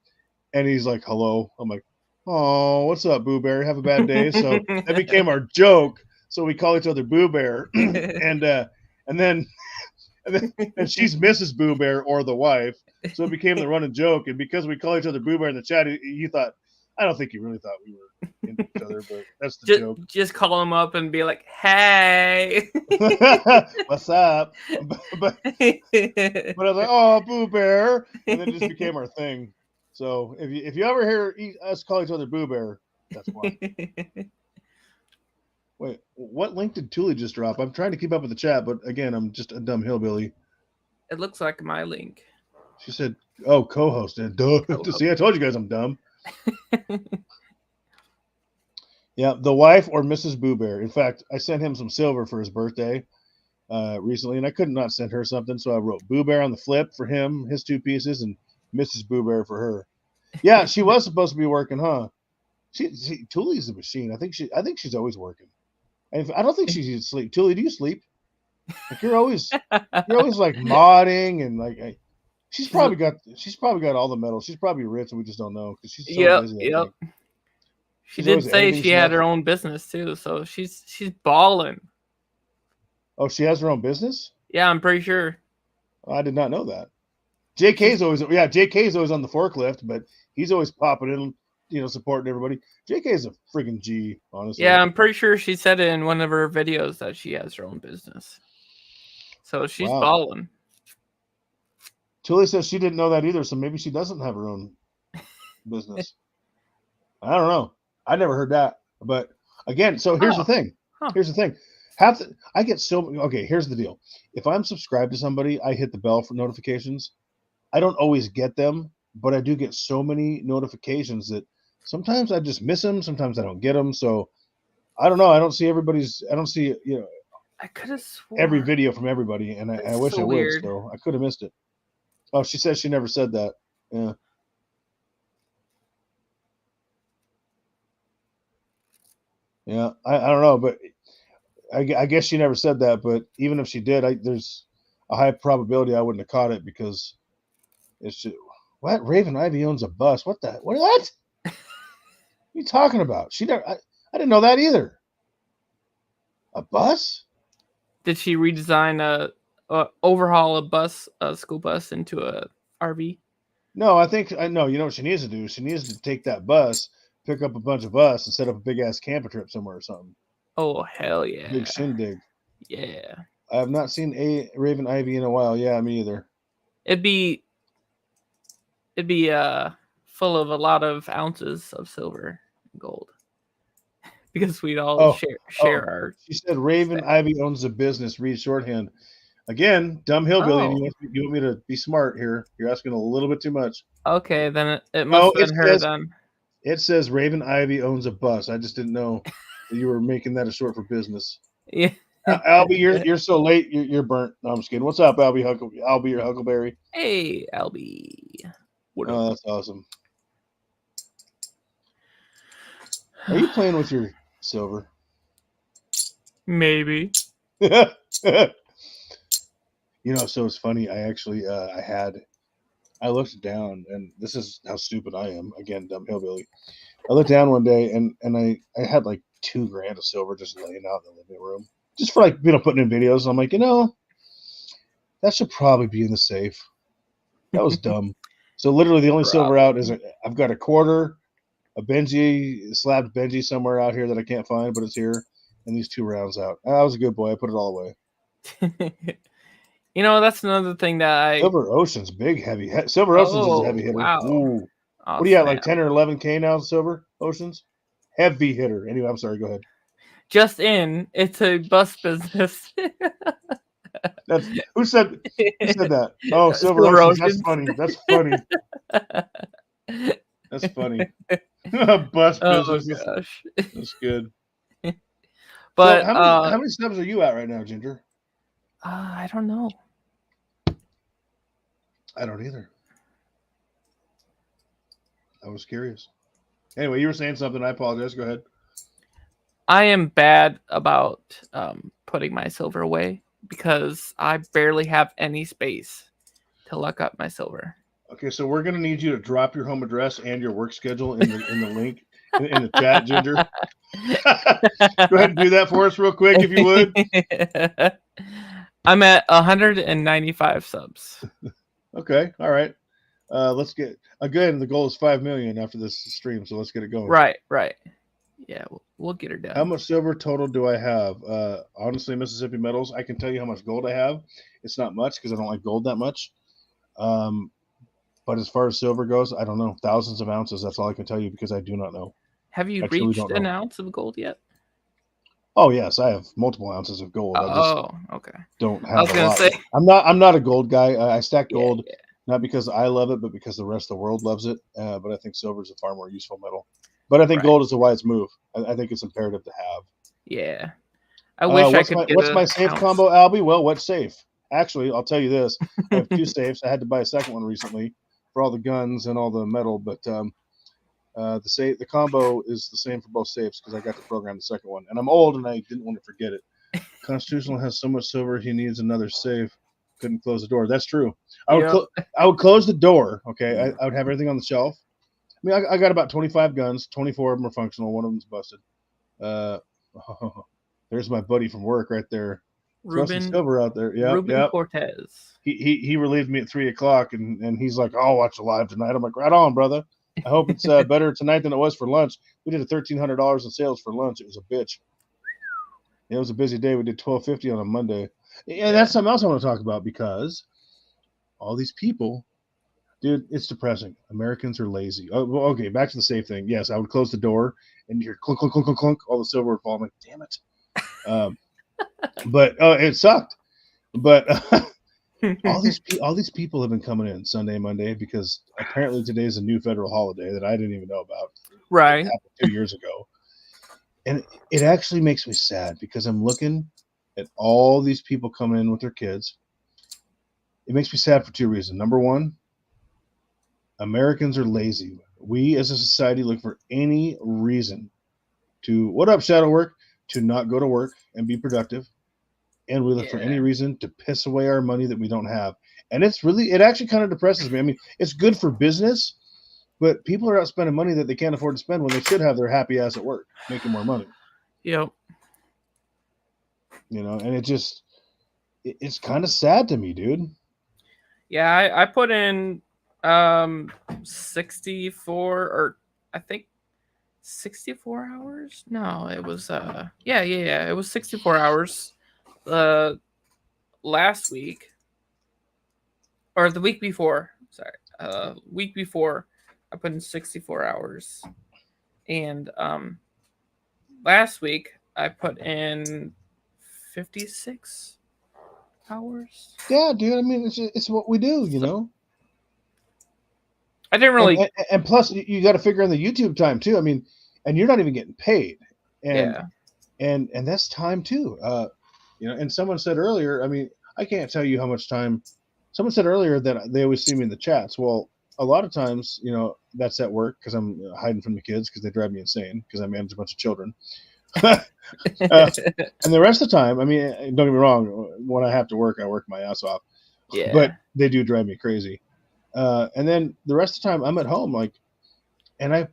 S1: and he's like, "Hello." I'm like, "Oh, what's up, Boo Bear? Have a bad day." So that became our joke. So we call each other Boo Bear, and then she's Mrs. Boo Bear or the wife. So it became the running joke. And because we call each other Boo Bear in the chat, he thought, I don't think he really thought we were into each other, but that's the joke.
S2: Just call him up and be like, "Hey,
S1: what's up?" But I was like, "Oh, Boo Bear," and then it just became our thing. So if you ever hear us call each other Boo Bear, that's why. Wait, what link did Thule just drop? I'm trying to keep up with the chat, but again, I'm just a dumb hillbilly.
S2: It looks like my link.
S1: She said, "Oh, co-host." Duh. See, I told you guys I'm dumb. Yeah, the wife or Mrs. Boo Bear. In fact, I sent him some silver for his birthday recently, and I could not send her something, so I wrote Boo Bear on the flip for him, his 2 pieces, and Mrs. Boo Bear for her. Yeah, she was supposed to be working, huh? She Tully's a machine. I think she's always working. And I don't think she's asleep. Tully, do you sleep? Like you're always like modding and like she's probably got all the medals. She's probably rich and we just don't know because she's so busy.
S2: Yep. She
S1: She's
S2: did
S1: always
S2: say
S1: editing
S2: she had
S1: stuff.
S2: her own business too, so she's balling.
S1: Oh, she has her own business?
S2: Yeah, I'm pretty sure.
S1: I did not know that. JK's always on the forklift, but he's always popping in, supporting everybody. JK's a friggin' G, honestly.
S2: Yeah, I'm pretty sure she said it in one of her videos that she has her own business. So she's balling.
S1: Tully says she didn't know that either, so maybe she doesn't have her own business. I don't know. I never heard that. But again, so here's the thing. Here's the thing. I get okay, here's the deal. If I'm subscribed to somebody, I hit the bell for notifications. I don't always get them, but I do get so many notifications that sometimes I just miss them, sometimes I don't get them. So I don't know. I don't see
S2: I could have sworn
S1: every video from everybody, and I wish I would.
S2: Weird.
S1: So I could have missed it. Oh, she says she never said that. Yeah. Yeah, I don't know, but I guess she never said that. But even if she did, there's a high probability I wouldn't have caught it because it's just, what? Raven Ivy owns a bus. What? What are you talking about? She never. I didn't know that either. A bus?
S2: Did she redesign overhaul a school bus into a RV?
S1: No, I know. You know what she needs to do? She needs to take that bus, pick up a bunch of us, and set up a big ass camper trip somewhere or something.
S2: Oh hell yeah!
S1: Big shindig.
S2: Yeah.
S1: I have not seen a Raven Ivy in a while. Yeah, me either.
S2: It'd be full of a lot of ounces of silver and gold. Because we'd all share our.
S1: She said Raven Ivy owns a business. Read shorthand. Again, dumb hillbilly. And you want me to be smart here? You're asking a little bit too much.
S2: Okay, then it must have been her then.
S1: It says Raven Ivy owns a bus. I just didn't know that you were making that a short for business.
S2: Yeah.
S1: Albie, you're so late. You're burnt. No, I'm just kidding. What's up, Albie? Albie, your Huckleberry.
S2: Hey, Albie.
S1: Oh, that's awesome. Are you playing with your silver?
S2: Maybe.
S1: So it's funny. I actually, I looked down, and this is how stupid I am. Again, dumb hillbilly. I looked down one day, and I had like $2,000 of silver just laying out in the living room, just for putting in videos. And I'm like, that should probably be in the safe. That was dumb. So literally, the only silver out is I've got a quarter, a slabbed Benji somewhere out here that I can't find, but it's here, and these 2 rounds out. I was a good boy. I put it all away.
S2: That's another thing that
S1: Silver Ocean's big, heavy. Silver Ocean's is a heavy hitter.
S2: Wow.
S1: Ooh. What do you got, like 10 or 11K now, Silver Oceans? Heavy hitter. Anyway, I'm sorry. Go ahead.
S2: It's a bus business.
S1: Who said that? Oh, Silver Oceans. That's funny. That's funny. Bus business.
S2: Gosh.
S1: That's good.
S2: But
S1: so how many subs are you at right now, Ginger?
S2: I don't know.
S1: I don't either. I was curious. Anyway, you were saying something. I apologize. Go ahead.
S2: I am bad about putting my silver away because I barely have any space to look up my silver.
S1: Okay, so we're going to need you to drop your home address and your work schedule in the link in the chat, Ginger. Go ahead and do that for us real quick, if you would.
S2: I'm at 195 subs.
S1: Okay, all right. Let's get again. The goal is 5 million after this stream, so let's get it going.
S2: Right. Yeah, we'll get her done.
S1: How much silver total do I have? Honestly, Mississippi Metals, I can tell you how much gold I have. It's not much because I don't like gold that much. But as far as silver goes, I don't know. Thousands of ounces. That's all I can tell you because I do not know.
S2: Have you reached an ounce of gold yet?
S1: Oh yes, I have multiple ounces of gold. I just
S2: Oh, okay.
S1: don't
S2: I
S1: have
S2: was
S1: a
S2: gonna
S1: lot.
S2: say,
S1: I'm not a gold guy. I stack
S2: yeah,
S1: gold not because I love it, but because the rest of the world loves it. But I think silver is a far more useful metal. But I think
S2: right,
S1: gold is a wise move. I think it's imperative to have.
S2: yeah. I wish I could get
S1: What's
S2: a
S1: my safe
S2: ounce.
S1: combo, Albie? Well, what's safe? Actually, I'll tell you this: I have two safes. I had to buy a second one recently for all the guns and all the metal, but the combo is the same for both safes because I got to program the second one, and I'm old and I didn't want to forget it. Constitutional has so much silver he needs another safe. Couldn't close the door. That's true.
S2: Yep.
S1: I would close the door. Okay, I would have everything on the shelf. I mean, I got about 25 guns. 24 of them are functional. One of them's busted. Uh, there's my buddy from work right there, thrusting
S2: Ruben
S1: silver out there. Yep,
S2: Ruben
S1: yep.
S2: Cortez.
S1: He relieved me at 3 o'clock, and he's like, "I'll watch the live tonight." I'm like, "Right on, brother. I hope it's better tonight than it was for lunch." We did $1,300 in sales for lunch. It was a bitch. It was a busy day. We did 1250 on a Monday. Yeah, that's something else I want to talk about because all these people, dude, it's depressing. Americans are lazy. Oh, well, okay, back to the safe thing. Yes, I would close the door and you hear clunk, clunk, clunk, clunk, clunk, all the silver would fall. I'm like, damn it. But it sucked. But all these people have been coming in Sunday, Monday because apparently today is a new federal holiday that I didn't even know about.
S2: Right.
S1: It happened 2 years ago. And it actually makes me sad because I'm looking at all these people coming in with their kids. It makes me sad for two reasons. Number one, Americans are lazy. We as a society look for any reason to, what up, shadow work, to not go to work and be productive. And we look for any
S2: Yeah.
S1: reason to piss away our money that we don't have. And it actually kind of depresses me. I mean, it's good for business, but people are out spending money that they can't afford to spend when they should have their happy ass at work, making more money.
S2: Yep.
S1: And it's kind of sad to me, dude.
S2: Yeah, I put in 64 or I think 64 hours. No, it was yeah, it was 64 hours last week or the week before. Sorry. Week before I put in 64 hours. And last week I put in 56 hours.
S1: Yeah, dude. I mean, it's what we do,
S2: I didn't really.
S1: And plus, you got to figure in the YouTube time too. I mean, and you're not even getting paid, and and that's time too. And someone said earlier. I mean, I can't tell you how much time. Someone said earlier that they always see me in the chats. Well, a lot of times, that's at work because I'm hiding from the kids because they drive me insane because I manage a bunch of children. And the rest of the time, I mean, don't get me wrong. When I have to work, I work my ass off.
S2: Yeah.
S1: But they do drive me crazy. And then the rest of the time, I'm at home. And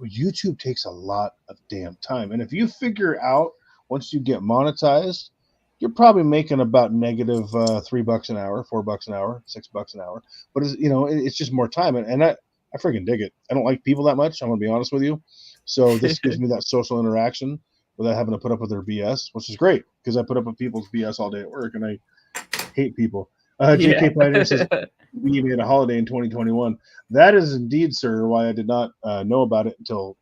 S1: YouTube takes a lot of damn time. And if you figure out once you get monetized, you're probably making about negative $3 an hour, $4 an hour, $6 an hour. But it's just more time, and I freaking dig it. I don't like people that much. I'm gonna be honest with you. So this gives me that social interaction without having to put up with their BS, which is great because I put up with people's BS all day at work, and I hate people. JK Pioneer says we made a holiday in 2021. That is indeed, sir, why I did not know about it until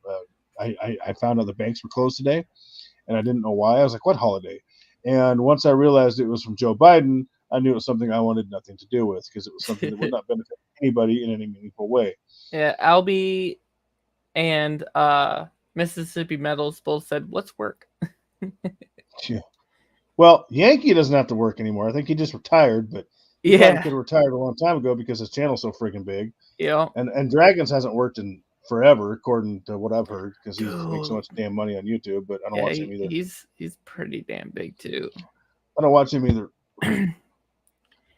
S1: I found out the banks were closed today, and I didn't know why. I was like, what holiday? And once I realized it was from Joe Biden, I knew it was something I wanted nothing to do with because it was something that would not benefit anybody in any meaningful way.
S2: Yeah, Albie and Mississippi Metals both said, let's work.
S1: Yeah. Well, Yankee doesn't have to work anymore. I think he just retired, but he probably could have retired a long time ago because his channel's so freaking big.
S2: Yeah.
S1: And Dragons hasn't worked in forever, according to what I've heard, because he makes so much damn money on YouTube. But I don't watch him either.
S2: He's pretty damn big too.
S1: I don't watch him either.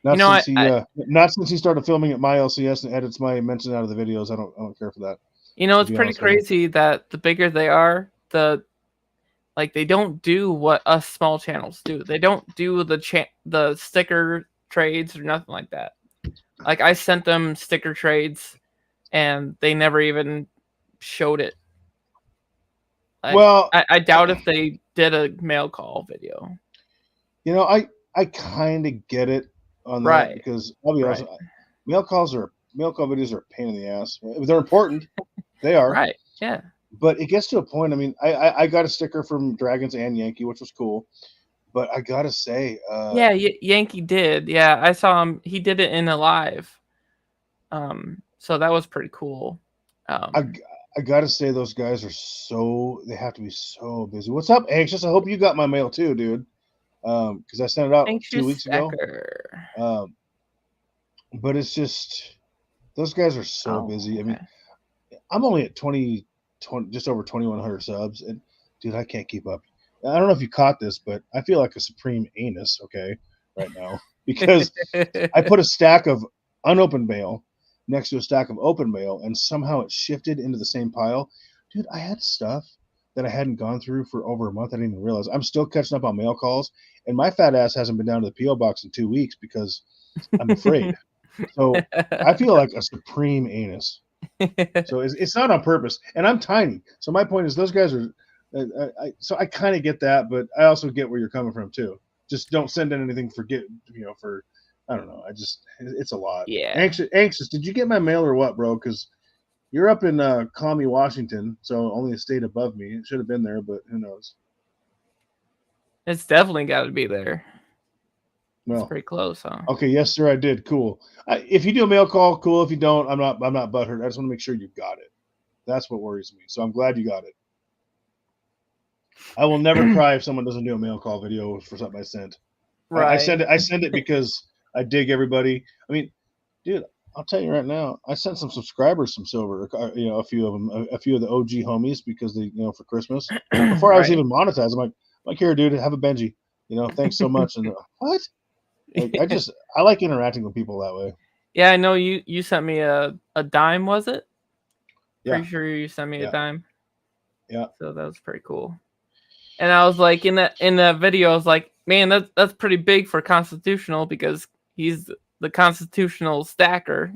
S1: Not since he started filming at my LCS and edits my mention out of the videos. I don't care for that.
S2: It's pretty crazy that the bigger they are, they don't do what us small channels do. They don't do the sticker trades or nothing like that. Like I sent them sticker trades, and they never even showed it. I doubt if they did a mail call video.
S1: I kind of get it on that because I'll be honest, mail call videos are a pain in the ass. They're important. They are.
S2: Right. Yeah.
S1: But it gets to a point. I mean, I got a sticker from Dragons and Yankee, which was cool. But I gotta say,
S2: Yeah, Yankee did. Yeah, I saw him. He did it in a live. So that was pretty cool.
S1: I I gotta say those guys are they have to be so busy. What's up, Anxious? I hope you got my mail too, dude. Because I sent it out 2
S2: Anxious
S1: weeks ago.
S2: Stacker.
S1: But it's just those guys are so
S2: Oh,
S1: busy. I mean,
S2: okay.
S1: I'm only at 20 just over 2,100 subs, and dude, I can't keep up. I don't know if you caught this, but I feel like a supreme anus, okay, right now because I put a stack of unopened mail next to a stack of open mail, and somehow it shifted into the same pile. Dude, I had stuff that I hadn't gone through for over a month. I didn't even realize. I'm still catching up on mail calls, and my fat ass hasn't been down to the PO box in 2 weeks because I'm afraid. So I feel like a supreme anus. So it's not on purpose, and I'm tiny. So my point is, those guys are. So I kind of get that, but I also get where you're coming from too. Just don't send in anything for I don't know. It's a lot.
S2: Yeah.
S1: Anxious. Did you get my mail or what, bro? Because you're up in Commie, Washington, so only a state above me. It should have been there, but who knows?
S2: It's definitely got to be there.
S1: Well,
S2: it's pretty close, huh?
S1: Okay, yes, sir, I did. Cool. If you do a mail call, cool. If you don't, I'm not butthurt. I just want to make sure you got it. That's what worries me. So I'm glad you got it. I will never cry if someone doesn't do a mail call video for something I sent.
S2: Right.
S1: I send it because I dig everybody. I mean, dude, I'll tell you right now, I sent some subscribers some silver. A few of them, a few of the OG homies because they, for Christmas before I was even monetized. I'm like, here, dude, have a Benji. Thanks so much. And what? Like, I like interacting with people that way.
S2: Yeah, I know you sent me a dime, was it?
S1: Yeah.
S2: Pretty sure you sent me a dime.
S1: Yeah.
S2: So that was pretty cool. And I was like, in that video, I was like, man, that's pretty big for Constitutional because he's the Constitutional stacker.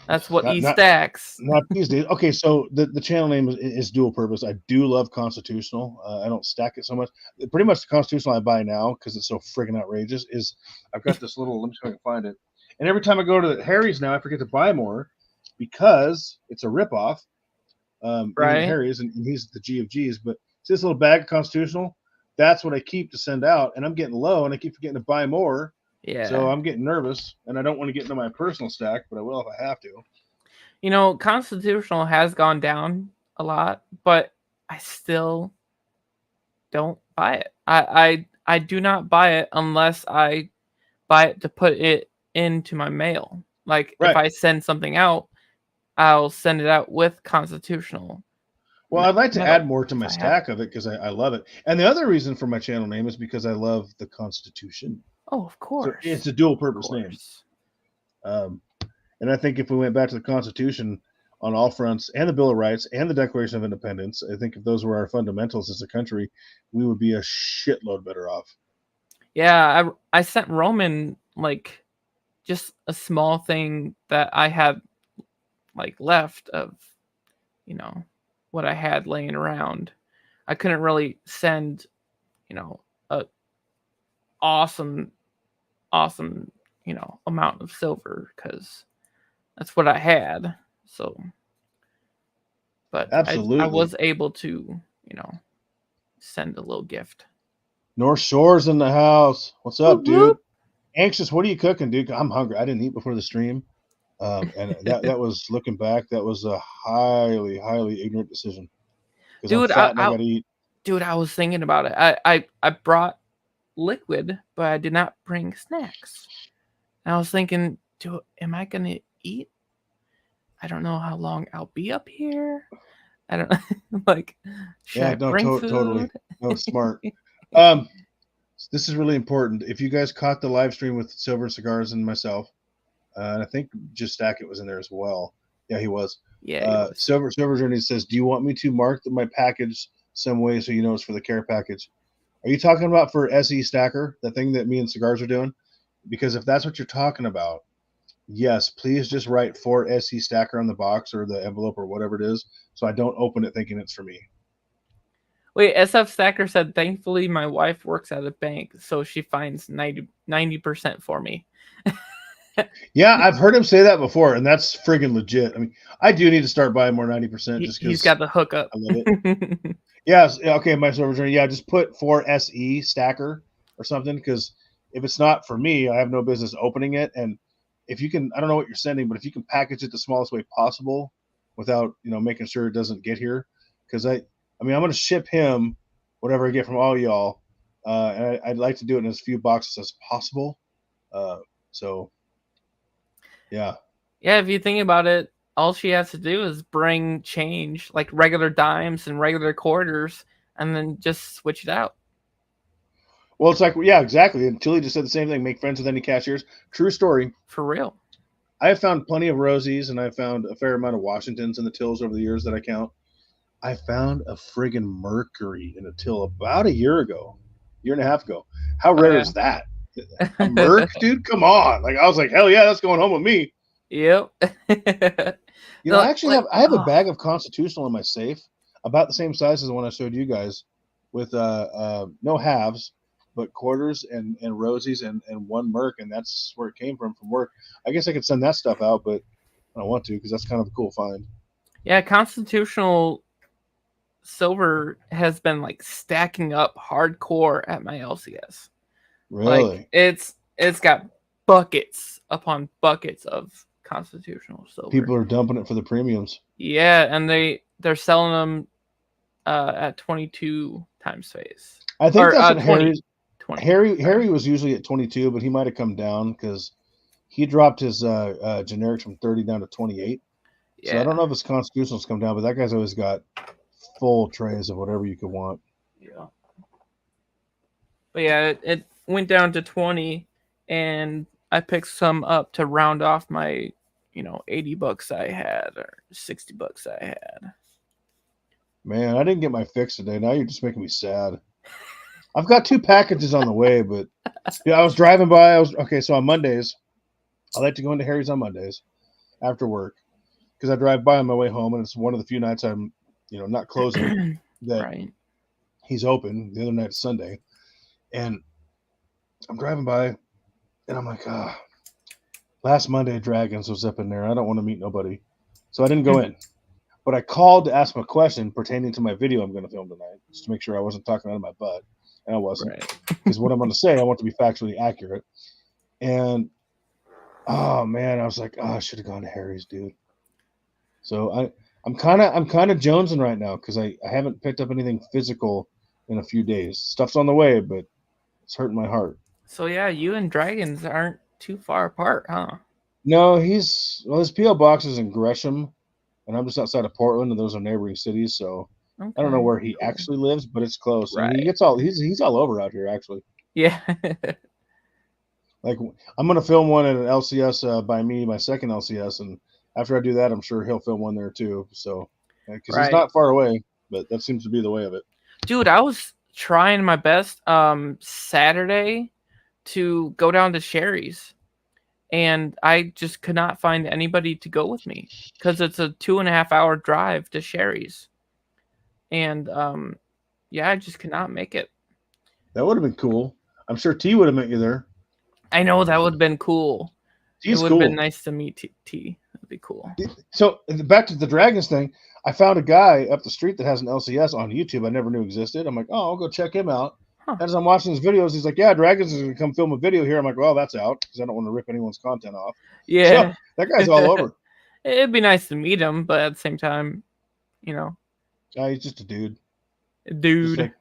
S2: That's what he stacks.
S1: Not these days. Okay, so the channel name is dual purpose. I do love Constitutional. I don't stack it so much. Pretty much the Constitutional I buy now because it's so friggin' outrageous is I've got this little. Let me see if I can find it. And every time I go to Harry's now, I forget to buy more because it's a ripoff.
S2: Right.
S1: Harry's and he's the G of G's, but see this little bag of Constitutional. That's what I keep to send out, and I'm getting low, and I keep forgetting to buy more.
S2: Yeah.
S1: So I'm getting nervous, and I don't want to get into my personal stack, but I will if I have to.
S2: Constitutional has gone down a lot, but I still don't buy it. I do not buy it unless I buy it to put it into my mail. Like if I send something out, I'll send it out with Constitutional.
S1: Well, I'd like to add more to my stack of it because I love it. And the other reason for my channel name is because I love the Constitution.
S2: Oh, of course.
S1: So it's a dual purpose name. And I think if we went back to the Constitution on all fronts and the Bill of Rights and the Declaration of Independence, I think if those were our fundamentals as a country, we would be a shitload better off.
S2: Yeah, I sent Roman like just a small thing that I had like left of, what I had laying around. I couldn't really send, a awesome, amount of silver because that's what I had. So, but
S1: absolutely,
S2: I was able to, send a little gift.
S1: North Shore's in the house. What's up, dude? Anxious, what are you cooking, dude? I'm hungry. I didn't eat before the stream. And that was, looking back, that was a highly, highly ignorant decision.
S2: Dude, I gotta eat. Dude, I was thinking about it. I brought liquid, but I did not bring snacks. And I was thinking, am I gonna eat? I don't know how long I'll be up here. I don't like. Should I bring food?
S1: Totally. No, smart. This is really important. If you guys caught the live stream with Silver Cigars and myself, and I think Just Stack It was in there as well. Yeah, he was.
S2: Yeah.
S1: Silver Journey says, "Do you want me to mark my package some way so you know it's for the care package?" Are you talking about for SE Stacker, the thing that me and Cigars are doing? Because if that's what you're talking about, yes, please just write for SE Stacker on the box or the envelope or whatever it is, so I don't open it thinking it's for me.
S2: Wait, SF Stacker said, thankfully my wife works at a bank, so she finds 90% for me.
S1: Yeah, I've heard him say that before, and that's friggin' legit. I mean, I do need to start buying more 90% just
S2: He's
S1: because
S2: got the hookup.
S1: I love it. Yes, okay, my server journey. Yeah, just put 4SE stacker or something, because if it's not for me, I have no business opening it. And if you can, I don't know what you're sending, but if you can package it the smallest way possible without, making sure it doesn't get here, because I mean, I'm going to ship him whatever I get from all y'all, and I'd like to do it in as few boxes as possible. So, yeah.
S2: Yeah, if you think about it, all she has to do is bring change, like regular dimes and regular quarters, and then just switch it out.
S1: Well, it's like, yeah, exactly. And Chili just said the same thing. Make friends with any cashiers. True story.
S2: For real.
S1: I have found plenty of Rosies, and I've found a fair amount of Washingtons in the tills over the years that I count. I found a friggin' Mercury in a till about a year and a half ago. How rare is that? A Merc, dude? Come on. Like, I was like, hell yeah, that's going home with me.
S2: Yep.
S1: I actually have a bag of Constitutional in my safe, about the same size as the one I showed you guys, with no halves, but quarters and Rosies and one Merc, and that's where it came from work. I guess I could send that stuff out, but I don't want to because that's kind of a cool find.
S2: Yeah, Constitutional silver has been like stacking up hardcore at my LCS.
S1: Really?
S2: Like it's got buckets upon buckets of Constitutional silver.
S1: People are dumping it for the premiums.
S2: Yeah, and they're selling them at 22 times phase.
S1: I think that's what
S2: 20.
S1: Harry was usually at 22, but he might have come down because he dropped his generics from 30 down to 28. Yeah. So I don't know if his Constitutional's come down, but that guy's always got full trays of whatever you could want.
S2: Yeah. But yeah, it went down to 20, and I picked some up to round off my, $80 I had or $60 I had.
S1: Man, I didn't get my fix today. Now you're just making me sad. I've got 2 packages on the way, but yeah, I was driving by. So on Mondays, I like to go into Harry's on Mondays after work because I drive by on my way home, and it's one of the few nights I'm, not closing that
S2: right.
S1: He's open. The other night, Sunday, and I'm driving by, and I'm like, last Monday, Dragons was up in there. I don't want to meet nobody, so I didn't go in. But I called to ask him a question pertaining to my video I'm going to film tonight, just to make sure I wasn't talking out of my butt. And I wasn't. Because what I'm going to say, I want to be factually accurate. And, oh, man, I was like, I should have gone to Harry's, dude. So I'm kind of jonesing right now because I haven't picked up anything physical in a few days. Stuff's on the way, but it's hurting my heart.
S2: So, yeah, you and Dragons aren't too far apart, huh?
S1: No, his P.O.Box is in Gresham. And I'm just outside of Portland, and those are neighboring cities. So okay, I don't know where he actually lives, but it's close. Right. And he's all over out here, actually.
S2: Yeah.
S1: Like I'm gonna film one at an LCS by me, my second LCS, and after I do that, I'm sure he'll film one there too. So because he's not far away, but that seems to be the way of it.
S2: Dude, I was trying my best Saturday to go down to Sherry's. And I just could not find anybody to go with me because it's a 2.5 hour drive to Sherry's. And I just could not make it.
S1: That would have been cool. I'm sure T would have met you there.
S2: I know that would have been cool.
S1: T's
S2: it would have been nice to meet T. That'd be cool. So
S1: back to the Dragons thing. I found a guy up the street that has an LCS on YouTube I never knew existed. I'm like, I'll go check him out. Huh. As I'm watching his videos, he's like, yeah, Dragons is going to come film a video here. I'm like, well, that's out because I don't want to rip anyone's content off.
S2: Yeah.
S1: So, that guy's all over.
S2: It'd be nice to meet him, but at the same time,
S1: he's just a dude.
S2: Dude.
S1: Like,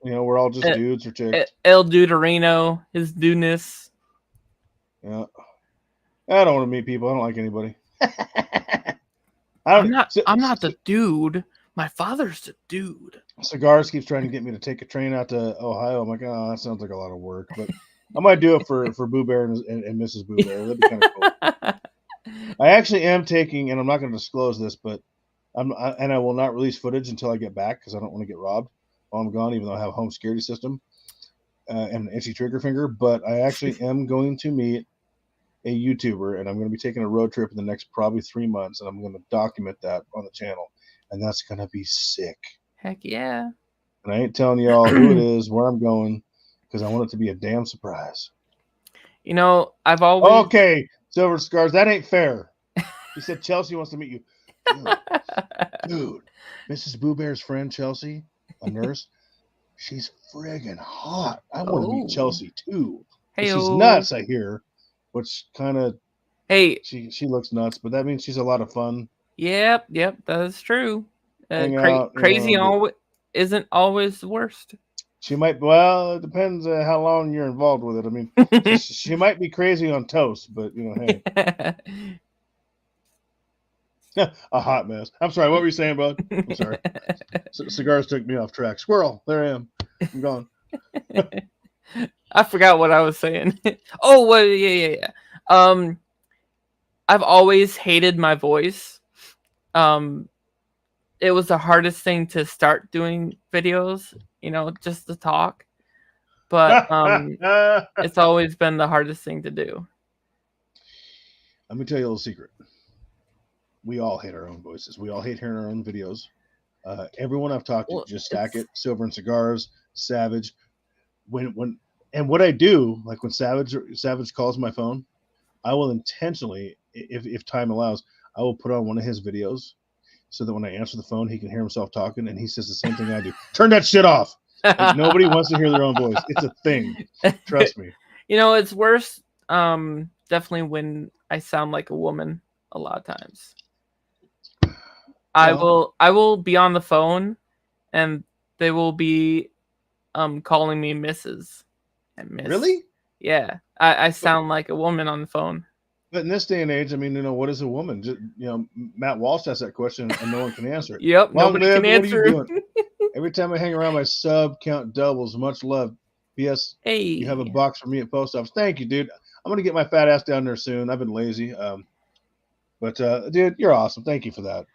S1: we're all just dudes or chicks.
S2: El Duderino, his dudeness.
S1: Yeah. I don't want to meet people. I don't like anybody.
S2: I'm not the dude. My father's the dude.
S1: Cigars keeps trying to get me to take a train out to Ohio. I'm like, that sounds like a lot of work, but I might do it for Boo Bear and Mrs. Boo Bear. That'd be kind of cool. I actually am taking, and I'm not going to disclose this, but I will not release footage until I get back because I don't want to get robbed while I'm gone, even though I have a home security system and an itchy trigger finger. But I actually am going to meet a YouTuber, and I'm going to be taking a road trip in the next probably 3 months, and I'm going to document that on the channel. And that's going to be sick.
S2: Heck yeah.
S1: And I ain't telling y'all who it is, where I'm going, because I want it to be a damn surprise.
S2: I've always...
S1: Okay, Silver Cigars, that ain't fair. He said Chelsea wants to meet you. Dude, Mrs. Boo Bear's friend Chelsea, a nurse, she's friggin' hot. I want to meet Chelsea too. She's nuts, I hear. Which kind of she looks nuts, but that means she's a lot of fun.
S2: Yep, that is true.
S1: Hang out,
S2: crazy isn't always the worst.
S1: She might. Well, it depends how long you're involved with it. I mean, she might be crazy on toast, but hey. A hot mess. I'm sorry. What were you saying, bud? I'm sorry. Cigars took me off track. Squirrel. There I am. I'm gone.
S2: I forgot what I was saying. Oh, well, yeah. I've always hated my voice. It was the hardest thing to start doing videos, just to talk. But it's always been the hardest thing to do.
S1: Let me tell you a little secret. We all hate our own voices. We all hate hearing our own videos. Everyone I've talked to, just stack it. Silver and Cigars, Savage. And what I do, like when Savage calls my phone, I will intentionally, if time allows, I will put on one of his videos so that when I answer the phone, he can hear himself talking, and he says the same thing I do. Turn that shit off. Like, nobody wants to hear their own voice. It's a thing. Trust me.
S2: It's worse definitely when I sound like a woman a lot of times. I will be on the phone, and they will be calling me Mrs. and Miss.
S1: Really?
S2: Yeah. I sound like a woman on the phone.
S1: But in this day and age, I mean, what is a woman? Just, Matt Walsh asked that question, and no one can answer it.
S2: Yep, nobody can answer it.
S1: Every time I hang around, my sub count doubles. Much love. P.S.
S2: Hey,
S1: you have a box for me at post office. Thank you, dude. I'm gonna get my fat ass down there soon. I've been lazy, but dude, you're awesome. Thank you for that.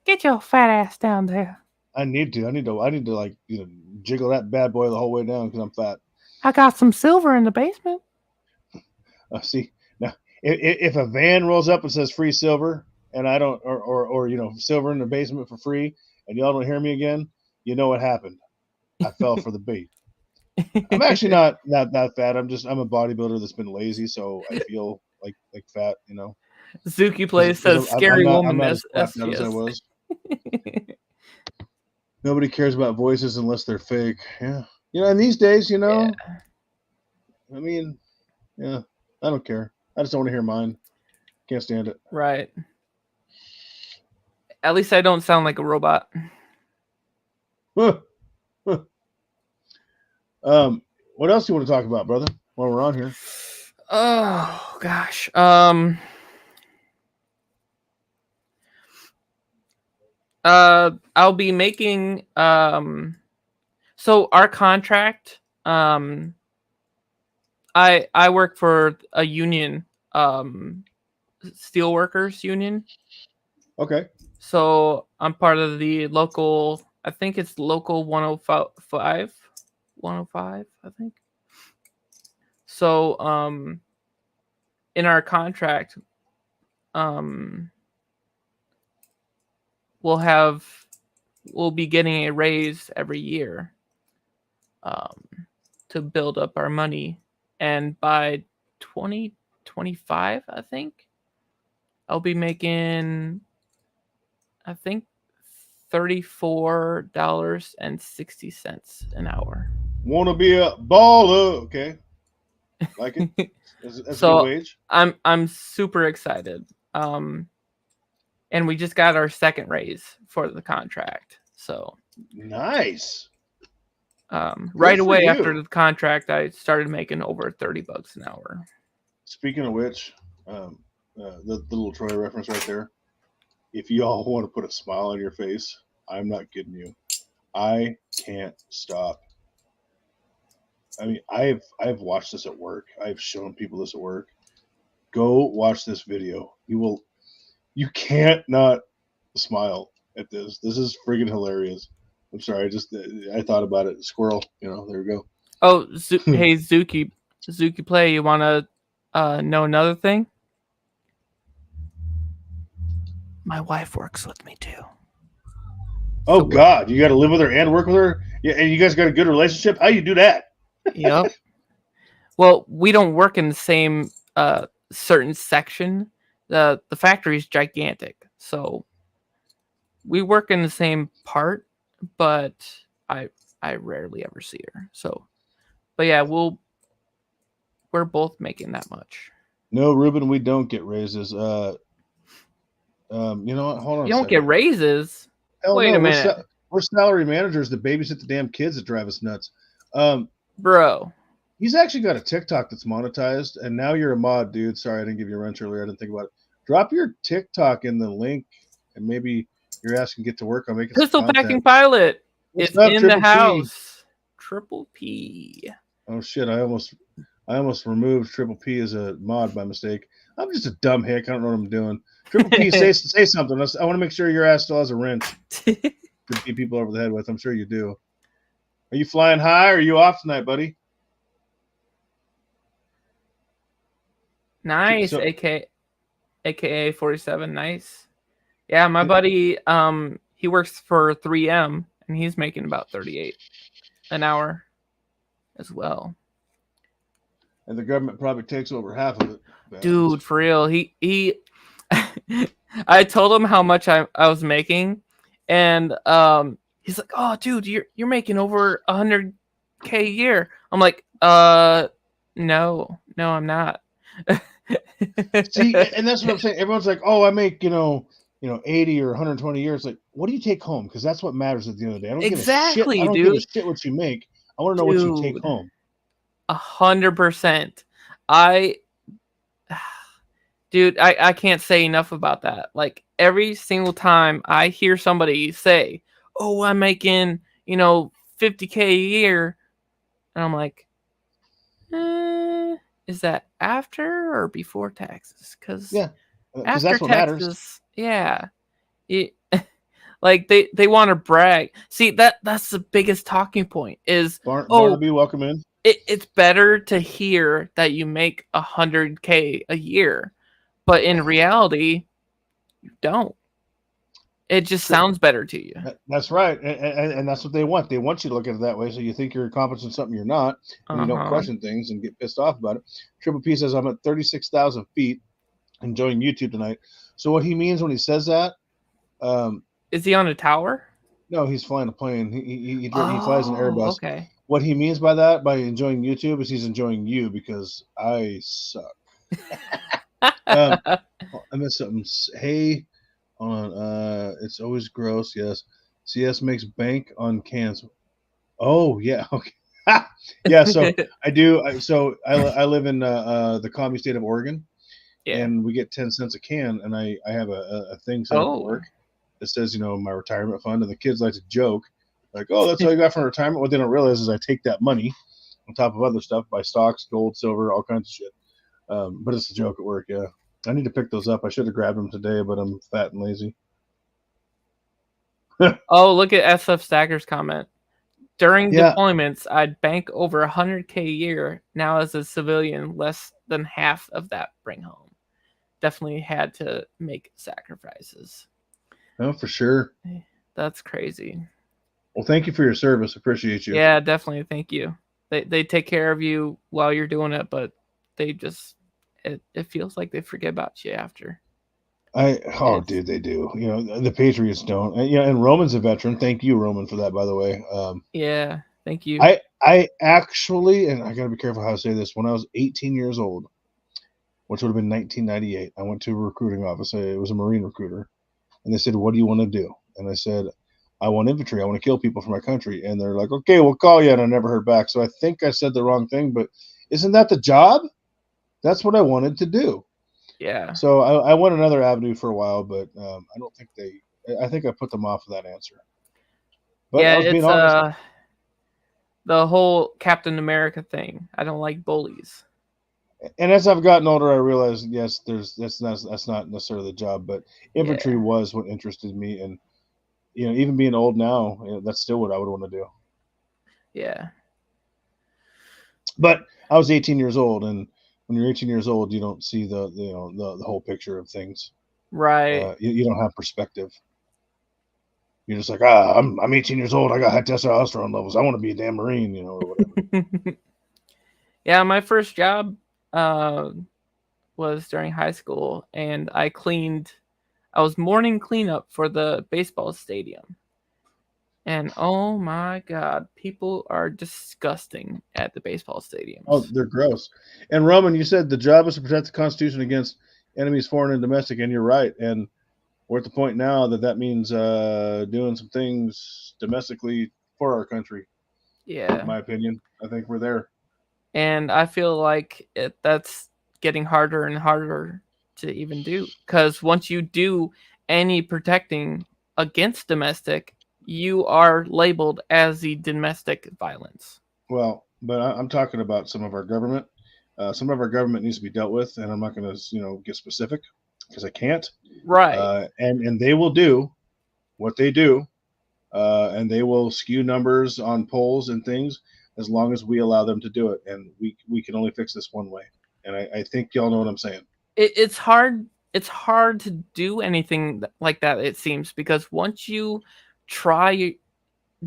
S2: Get your fat ass down there.
S1: I need to like jiggle that bad boy the whole way down because I'm fat.
S2: I got some silver in the basement.
S1: See now. If a van rolls up and says free silver, and I don't, or silver in the basement for free, and y'all don't hear me again, you know what happened. I fell for the bait. I'm actually not fat. I'm a bodybuilder that's been lazy, so I feel like fat.
S2: Zuki Plays says scary woman.
S1: I'm not as fat as I was. Nobody cares about voices unless they're fake. Yeah, and these days, I mean, yeah, I don't care. I just don't want to hear mine. Can't stand it.
S2: Right. At least I don't sound like a robot.
S1: What else do you want to talk about, brother, while we're on here?
S2: Oh, gosh. I'll be making... So our contract... I work for a union, steelworkers union.
S1: Okay.
S2: So I'm part of the local, I think it's local 105, I think. So in our contract, we'll be getting a raise every year to build up our money. And by 2025, I think, I'll be making, I think, $34.60 an hour.
S1: Want to be a baller? Okay, like it. That's
S2: so
S1: a good wage.
S2: I'm super excited. And we just got our second raise for the contract. So
S1: nice.
S2: Right away after the contract, I started making over $30 an hour.
S1: Speaking of which, the little Troy reference right there. If you all want to put a smile on your face, I'm not kidding you. I can't stop. I mean, I've watched this at work. I've shown people this at work. Go watch this video. You can't not smile at this. This is friggin' hilarious. I'm sorry, I thought about it. Squirrel, there we go.
S2: Oh, hey, Zuki Play, you want to know another thing? My wife works with me too.
S1: Oh, God, you got to live with her and work with her? Yeah, and you guys got a good relationship? How you do that?
S2: Yep. Well, we don't work in the same certain section. The factory is gigantic, so we work in the same part, but I rarely ever see her. So, but yeah, we're both making that much.
S1: No, Ruben, we don't get raises. You know what? Hold on.
S2: You don't get raises.
S1: Hell
S2: Wait
S1: no,
S2: a minute,
S1: we're salary managers that babysit the damn kids that drive us nuts.
S2: Bro.
S1: He's actually got a TikTok that's monetized, and now you're a mod, dude. Sorry, I didn't give you a wrench earlier. I didn't think about it. Drop your TikTok in the link, and maybe your ass can get to work on making
S2: Pistol
S1: some
S2: Packing Pilot.
S1: What's
S2: It's
S1: up,
S2: in the house. Triple P.
S1: Oh shit! I almost removed Triple P as a mod by mistake. I'm just a dumb hick. I don't know what I'm doing. Triple P, say something. I want to make sure your ass still has a wrench to beat people over the head with. I'm sure you do. Are you flying high or are you off tonight, buddy?
S2: Nice,
S1: So,
S2: aka 47. Nice. Yeah, my buddy, he works for 3M and he's making about 38 an hour as well.
S1: And the government probably takes over half of it.
S2: Dude, for real. He I told him how much I was making, and he's like, "Oh, dude, you're making over 100K a year." I'm like, no, I'm not."
S1: See, and that's what I'm saying. Everyone's like, "Oh, I make 80 or 120 years." Like, what do you take home? Because that's what matters at the end of the day. I don't give a shit. I don't give a shit what you make. I want to know what you take home.
S2: 100%. Dude, I can't say enough about that. Like, every single time I hear somebody say, "Oh, I'm making, 50K a year," and I'm like, is that after or before taxes? Because after
S1: that's what
S2: taxes,
S1: matters.
S2: Yeah, like they want to brag. See, that's the biggest talking point is,
S1: Barnaby, welcome in.
S2: It's better to hear that you make 100K a year, but in reality, you don't. It just sounds better to you.
S1: That's right, and that's what they want. They want you to look at it that way, so you think you're accomplished in something you're not, and you don't question things and get pissed off about it. Triple P says, "I'm at 36,000 feet, enjoying YouTube tonight." So what he means when he says that,
S2: is he on a tower?
S1: No, he's flying a plane. He flies an Airbus.
S2: Okay.
S1: What he means by that, by enjoying YouTube, is he's enjoying you because I suck. I missed something. Hey, it's always gross. Yes, CS makes bank on cans. Oh yeah, okay. Yeah, so I do. I live in the commie state of Oregon, and we get 10 cents a can, and I have a thing set up at work that says, my retirement fund, and the kids like to joke, like, "Oh, that's all you got from retirement." What they don't realize is I take that money on top of other stuff, buy stocks, gold, silver, all kinds of shit. But it's a joke at work. Yeah, I need to pick those up. I should have grabbed them today, but I'm fat and lazy.
S2: Oh, look at SF Stagger's comment. During deployments, I'd bank over 100K a year. Now, as a civilian, less than half of that bring home. Definitely had to make sacrifices.
S1: Oh, for sure.
S2: That's crazy.
S1: Well, thank you for your service. Appreciate you.
S2: Yeah, definitely. Thank you. They take care of you while you're doing it, but they just it feels like they forget about you after.
S1: Dude, they do. The Patriots don't. And Roman's a veteran. Thank you, Roman, for that, by the way.
S2: Yeah, thank you.
S1: I actually, and I gotta be careful how I say this. When I was 18 years old, which would have been 1998, I went to a recruiting office. It was a Marine recruiter, and they said, "What do you want to do?" And I said, "I want infantry. I want to kill people for my country." And they're like, "Okay, we'll call you." And I never heard back. So I think I said the wrong thing, but isn't that the job? That's what I wanted to do.
S2: Yeah.
S1: So I went another avenue for a while, but I don't think I think I put them off of that answer.
S2: But yeah, it's the whole Captain America thing. I don't like bullies.
S1: And as I've gotten older, I realized, yes, that's not necessarily the job, but infantry was what interested me, and even being old now, that's still what I would want to do.
S2: Yeah.
S1: But I was 18 years old, and when you're 18 years old, you don't see the whole picture of things.
S2: Right.
S1: You don't have perspective. You're just like, I'm 18 years old. I got high testosterone levels. I want to be a damn Marine, or whatever.
S2: Yeah, my first job was was during high school, and I was morning cleanup for the baseball stadium. And oh my God, people are disgusting at the baseball stadiums.
S1: Oh, they're gross. And Roman, you said the job is to protect the Constitution against enemies, foreign and domestic, and you're right. And we're at the point now that means doing some things domestically for our country.
S2: Yeah.
S1: In my opinion, I think we're there.
S2: And I feel like that's getting harder and harder to even do, because once you do any protecting against domestic, you are labeled as the domestic violence.
S1: Well, but I'm talking about some of our government. Some of our government needs to be dealt with, and I'm not going to, get specific because I can't.
S2: Right.
S1: And they will do what they do, and they will skew numbers on polls and things as long as we allow them to do it. And we can only fix this one way. And I think y'all know what I'm saying.
S2: It's hard. It's hard to do anything like that, it seems, because once you try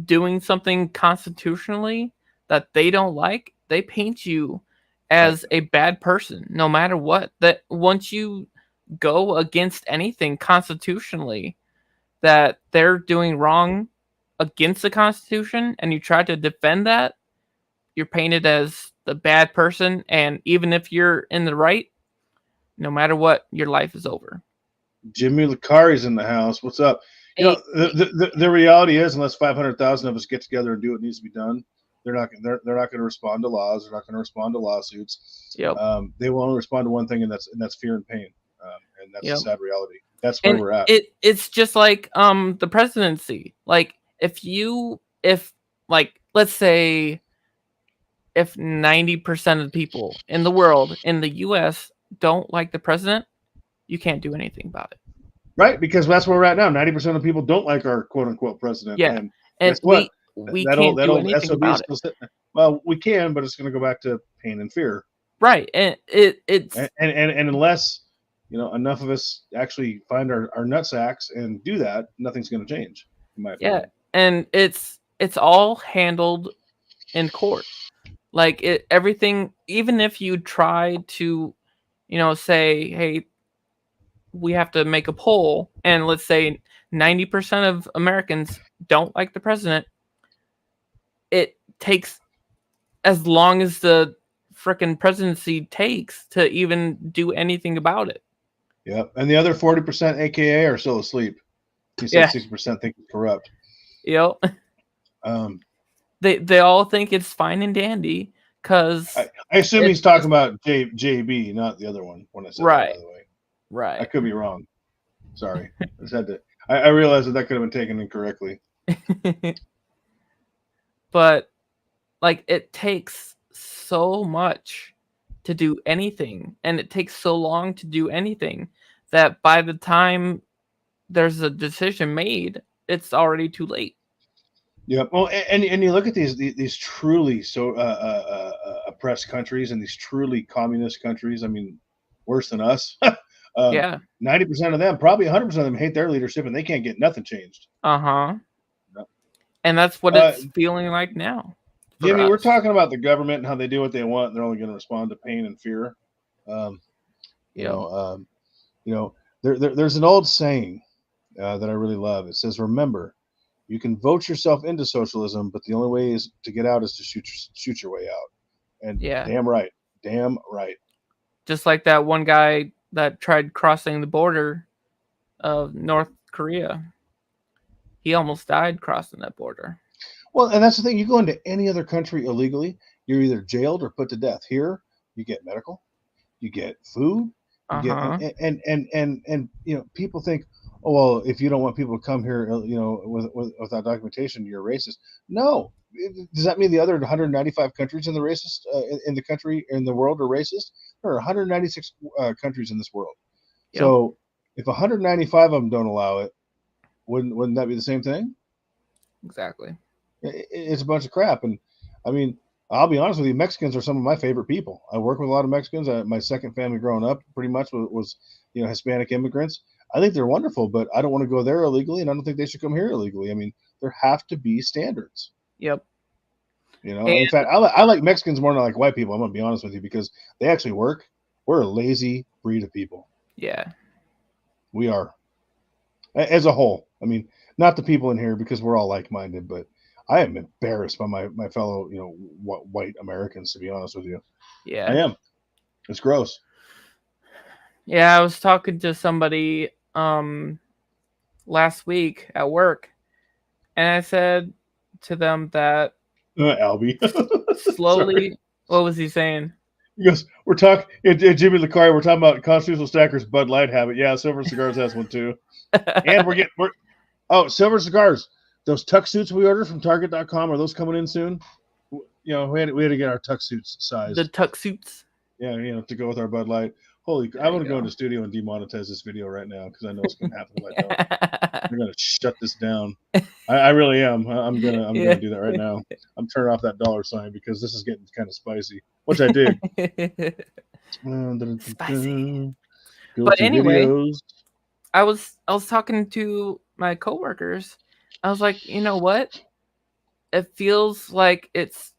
S2: doing something constitutionally that they don't like, they paint you as a bad person, no matter what. That once you go against anything constitutionally that they're doing wrong against the Constitution, and you try to defend that, you're painted as the bad person. And even if you're in the right, no matter what, your life is over.
S1: Jimmy Licari's in the house. What's up? The reality is, unless 500,000 of us get together and do what needs to be done, they're not going to respond to laws. They're not going to respond to lawsuits.
S2: Yep.
S1: They will only respond to one thing, and that's fear and pain. And that's a sad reality. That's where we're at.
S2: It's just like the presidency. Like if let's say if 90% of the people in the world, in the US, don't like the president, you can't do anything about it.
S1: Right, because that's where we're at now. 90% of people don't like our quote unquote president.
S2: Yeah.
S1: And
S2: guess what? We can't do anything about it.
S1: Well, we can, but it's going to go back to pain and fear.
S2: Right. And it's
S1: and unless enough of us actually find our nutsacks and do that, nothing's going to change. In my opinion.
S2: And it's all handled in court. Like everything, even if you try to, say, hey, we have to make a poll, and let's say 90% of Americans don't like the president, it takes as long as the frickin' presidency takes to even do anything about it.
S1: Yep. And the other 40%, AKA, are still asleep. He said 60% think it's corrupt.
S2: Yep. They all think it's fine and dandy because
S1: I assume he's talking about JB, not the other one. When I said
S2: right,
S1: that, by the way.
S2: Right.
S1: I could be wrong. Sorry. I just had to. I realized that could have been taken incorrectly.
S2: But like, it takes so much to do anything, and it takes so long to do anything, that by the time there's a decision made, it's already too late.
S1: Yeah. Well, and you look at these truly oppressed countries and these truly communist countries. I mean, worse than us. 90% of them, probably 100% of them, hate their leadership, and they can't get nothing changed.
S2: Yep. And that's what it's feeling like now.
S1: Jimmy, we're talking about the government and how they do what they want, and they're only going to respond to pain and fear. There's an old saying that I really love. It says, "Remember, you can vote yourself into socialism, but the only way is to get out is to shoot your way out." And damn right.
S2: Just like that one guy that tried crossing the border of North Korea. He almost died crossing that border.
S1: Well, and that's the thing. You go into any other country illegally, you're either jailed or put to death. Here, you get medical, you get food, you get, and people think, oh, well, if you don't want people to come here, without documentation, you're a racist. No. Does that mean the other 195 countries in the world are racist? There are 196 countries in this world. Yep. So if 195 of them don't allow it, wouldn't that be the same thing?
S2: Exactly.
S1: It's a bunch of crap. And I mean, I'll be honest with you, Mexicans are some of my favorite people. I work with a lot of Mexicans. My second family growing up pretty much was Hispanic immigrants. I think they're wonderful, but I don't want to go there illegally, and I don't think they should come here illegally. I mean, there have to be standards.
S2: Yep.
S1: In fact, I like Mexicans more than I like white people. I'm gonna be honest with you, because they actually work. We're a lazy, breed of people.
S2: Yeah.
S1: We are. As a whole. I mean, not the people in here because we're all like-minded, but I am embarrassed by my fellow, white Americans, to be honest with you.
S2: Yeah.
S1: I am. It's gross.
S2: Yeah, I was talking to somebody last week at work, and I said to them that
S1: Albie.
S2: slowly, what was he saying?
S1: He goes, we're talking, Jimmy LeCarry, we're talking about Constitutional Stacker's Bud Light habit. Yeah, Silver Cigars has one too. And Silver Cigars, those tuck suits we ordered from Target.com, are those coming in soon? We had to get our tuck suits sized.
S2: The tuck suits?
S1: Yeah, to go with our Bud Light. Holy, I want to go into the studio and demonetize this video right now because I know what's going to happen if I don't. They're going to shut this down. I really am. I'm gonna do that right now. I'm turning off that $sign because this is getting kind of spicy, which I dig.
S2: Spicy. But anyway, videos. I was talking to my coworkers. I was like, you know what? It feels like it's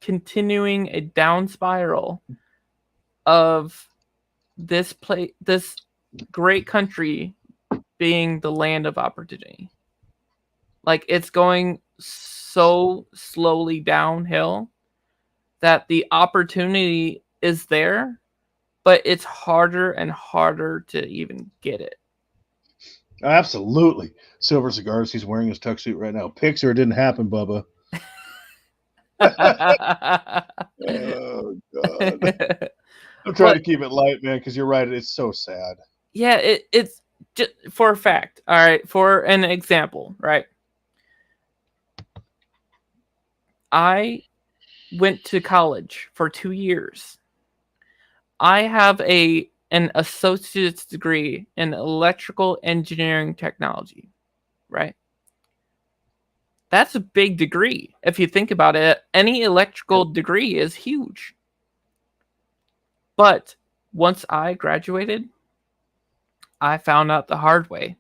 S2: continuing a down spiral of this great country being the land of opportunity. Like, it's going so slowly downhill that the opportunity is there, but it's harder and harder to even get it.
S1: Absolutely. Silver Cigars, he's wearing his tuck suit right now. Picture, it didn't happen, Bubba. Oh, God. I'm trying to keep it light, man, because you're right. It's so sad.
S2: Yeah, it's just for a fact. All right, for an example, right? I went to college for 2 years. I have an associate's degree in electrical engineering technology, right? That's a big degree. If you think about it, any electrical degree is huge. But once I graduated, I found out the hard way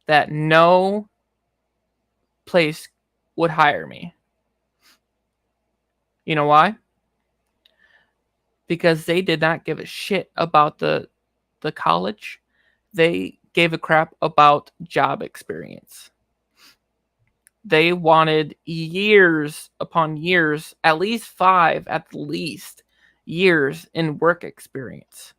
S2: that no place would hire me. You know why? Because they did not give a shit about the college. They gave a crap about job experience. They wanted years upon years, at least 5 at least years in work experience.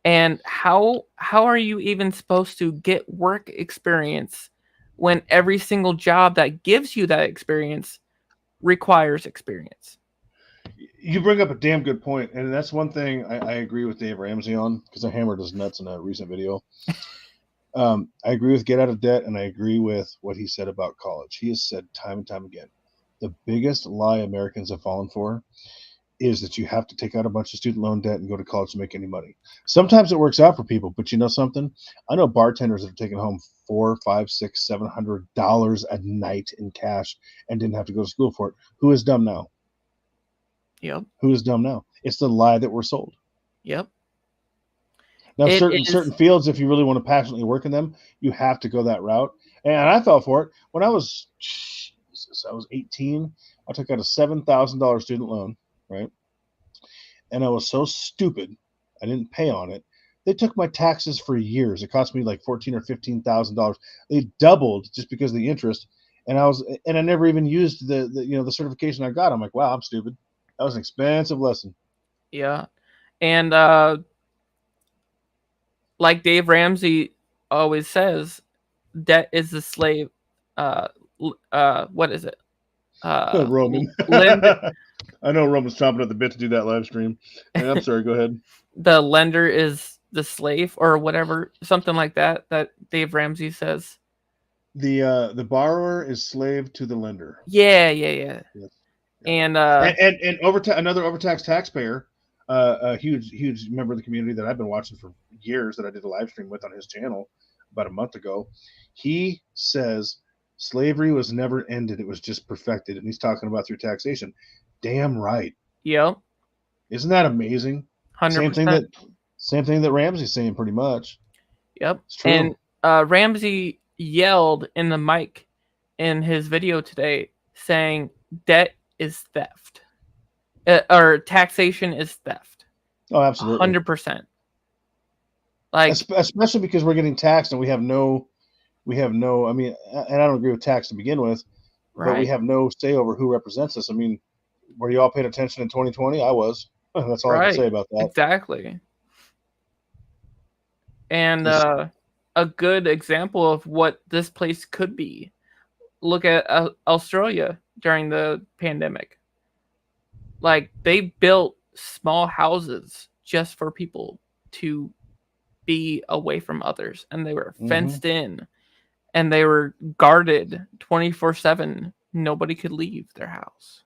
S2: And how are you even supposed to get work experience when every single job that gives you that experience requires experience?
S1: You bring up a damn good point, and that's one thing I agree with Dave Ramsey on, because I hammered his nuts in a recent video. I agree with get out of debt, and I agree with what he said about college. He has said time and time again, the biggest lie Americans have fallen for is that you have to take out a bunch of student loan debt and go to college to make any money. Sometimes it works out for people, but you know something? I know bartenders that have taken home $400, $500, $600, $700 a night in cash and didn't have to go to school for it. Who is dumb now?
S2: Yep.
S1: Who is dumb now? It's the lie that we're sold.
S2: Yep.
S1: Now, certain fields, if you really want to passionately work in them, you have to go that route. And I fell for it when I was 18. I took out a $7,000 student loan, right? And I was so stupid, I didn't pay on it. They took my taxes for years. It cost me like $14,000 or $15,000. They doubled just because of the interest. And I never even used the certification I got. I'm like, wow, I'm stupid. That was an expensive lesson.
S2: Yeah. And like Dave Ramsey always says, debt is the slave. What is it?
S1: Roman. I know Roman's chomping at the bit to do that live stream. And I'm sorry, go ahead.
S2: The lender is the slave, or whatever, something like that Dave Ramsey says.
S1: The borrower is slave to the lender.
S2: Yeah. Yes. And
S1: another overtaxed taxpayer, a huge member of the community that I've been watching for years, that I did a live stream with on his channel about a month ago. He says slavery was never ended; it was just perfected, and he's talking about through taxation. Damn right.
S2: Yep.
S1: Isn't that amazing?
S2: 100%.
S1: Same thing that Ramsey's saying, pretty much.
S2: Yep. It's true. And Ramsey yelled in the mic in his video today saying debt is theft, or taxation is theft.
S1: Oh, absolutely.
S2: 100%. Like,
S1: especially because we're getting taxed and we have no, I mean, and I don't agree with tax to begin with, but we have no say over who represents us. I mean, were you all paying attention in 2020? I was. That's all I can say about that.
S2: Exactly. And a good example of what this place could be. Look at Australia during the pandemic. Like, they built small houses just for people to be away from others, and they were fenced in, and they were guarded 24/7. Nobody could leave their house.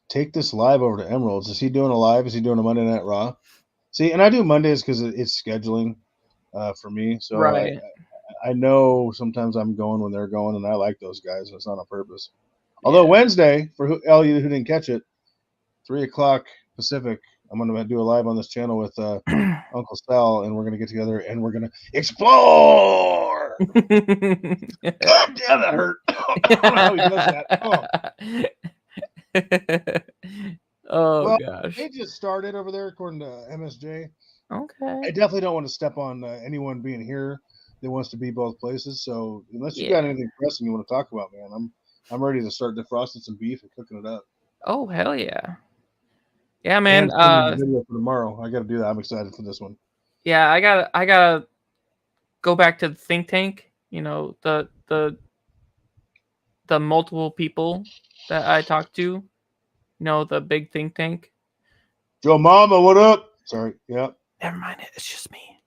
S1: Take this live over to Emerald's. Is he doing a live? Is he doing a Monday Night Raw? See, and I do Mondays because it's scheduling for me. So
S2: Right.
S1: I know sometimes I'm going when they're going, and I like those guys. It's not on purpose. Although Wednesday, for all you who didn't catch it, 3:00 Pacific, I'm going to do a live on this channel with Uncle Sal, and we're going to get together and we're going to explore. God damn, that hurt. I don't know how he does that.
S2: Oh gosh.
S1: They just started over there, according to MSJ.
S2: Okay.
S1: I definitely don't want to step on anyone being here that wants to be both places. So unless you got anything pressing you want to talk about, man, I'm ready to start defrosting some beef and cooking it up.
S2: Oh hell yeah. Yeah, man.
S1: And video for tomorrow. I got to do that. I'm excited for this one.
S2: Yeah, I gotta go back to the think tank. You know, the multiple people that I talked to. You know, the big think tank.
S1: Joe Mama, what up? Sorry. Yeah.
S2: Never mind it. It's just me.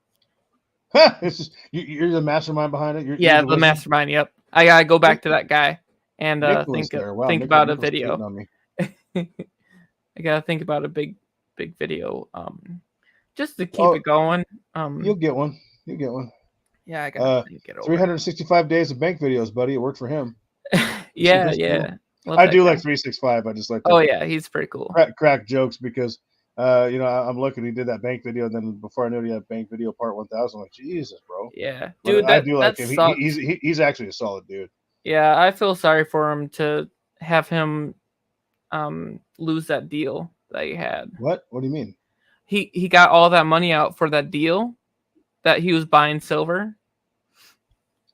S1: It's just, you're the mastermind behind it.
S2: You're the mastermind. Yep. I gotta go back to that guy and think about a video. I gotta think about a big video. Just to keep it going.
S1: You'll get one.
S2: Yeah, I gotta think it over.
S1: 365 days of bank videos, buddy. It worked for him.
S2: Yeah.
S1: I do like 365. I just like.
S2: Oh yeah, he's pretty cool.
S1: Crack jokes because, I'm looking. He did that bank video, and then before I knew it, he had bank video part 1000. I'm like, Jesus, bro.
S2: Yeah, dude.
S1: I do like him. He's actually a solid dude.
S2: Yeah, I feel sorry for him to have him lose that deal that he had.
S1: What do you mean?
S2: He got all that money out for that deal that he was buying silver,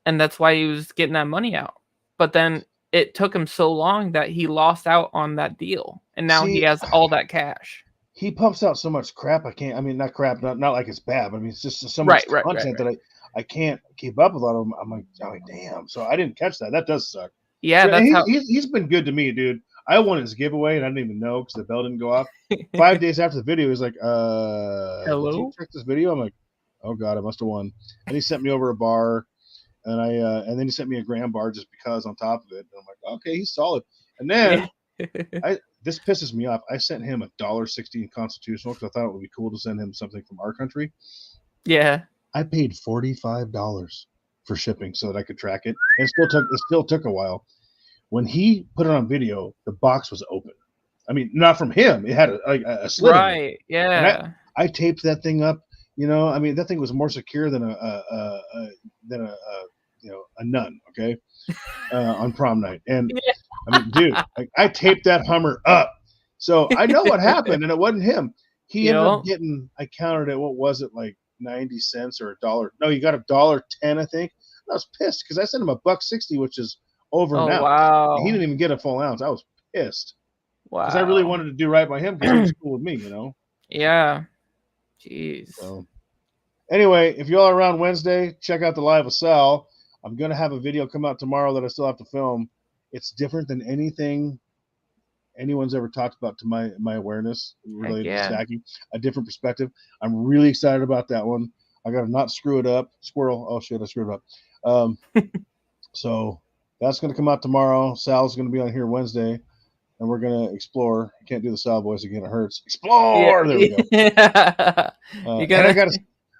S2: and that's why he was getting that money out. But then it took him so long that he lost out on that deal, and now he has all that cash.
S1: He pumps out so much crap. Not crap, not like it's bad, but I mean it's just so much content that I can't keep up with all of them. I'm like, oh damn. So I didn't catch that. That does suck.
S2: Yeah,
S1: he's been good to me, dude. I won his giveaway and I didn't even know because the bell didn't go off. 5 days after the video, he's like, hello? Did you check this video? I'm like, oh god, I must have won. And he sent me over a bar, and and then he sent me a gram bar just because on top of it. And I'm like, okay, he's solid. And then this pisses me off. I sent him $1.60 in Constitutional because I thought it would be cool to send him something from our country.
S2: Yeah.
S1: I paid $45 for shipping so that I could track it. And it still took a while. When he put it on video, the box was open. I mean, not from him. It had a slit.
S2: Right. Yeah.
S1: And I taped that thing up. I mean, that thing was more secure than a nun. Okay, on prom night. And I mean, dude, I taped that Hummer up, so I know what happened, and it wasn't him. He ended up getting. I counted it. What was it, like 90 cents or $1? No, he got $1.10, I think. I was pissed because I sent him $1.60, which is over an ounce.
S2: Wow.
S1: He didn't even get a full ounce. I was pissed.
S2: Wow.
S1: Because I really wanted to do right by him because he was cool with me,
S2: Yeah. Jeez.
S1: So, anyway, if y'all are around Wednesday, check out the live with Sal. I'm going to have a video come out tomorrow that I still have to film. It's different than anything anyone's ever talked about to my awareness related to stacking. A different perspective. I'm really excited about that one. I got to not screw it up. Squirrel. Oh, shit, I screwed it up. So that's going to come out tomorrow. Sal's going to be on here Wednesday, and we're going to explore. I can't do the Sal voice again. It hurts. Explore. There we go. And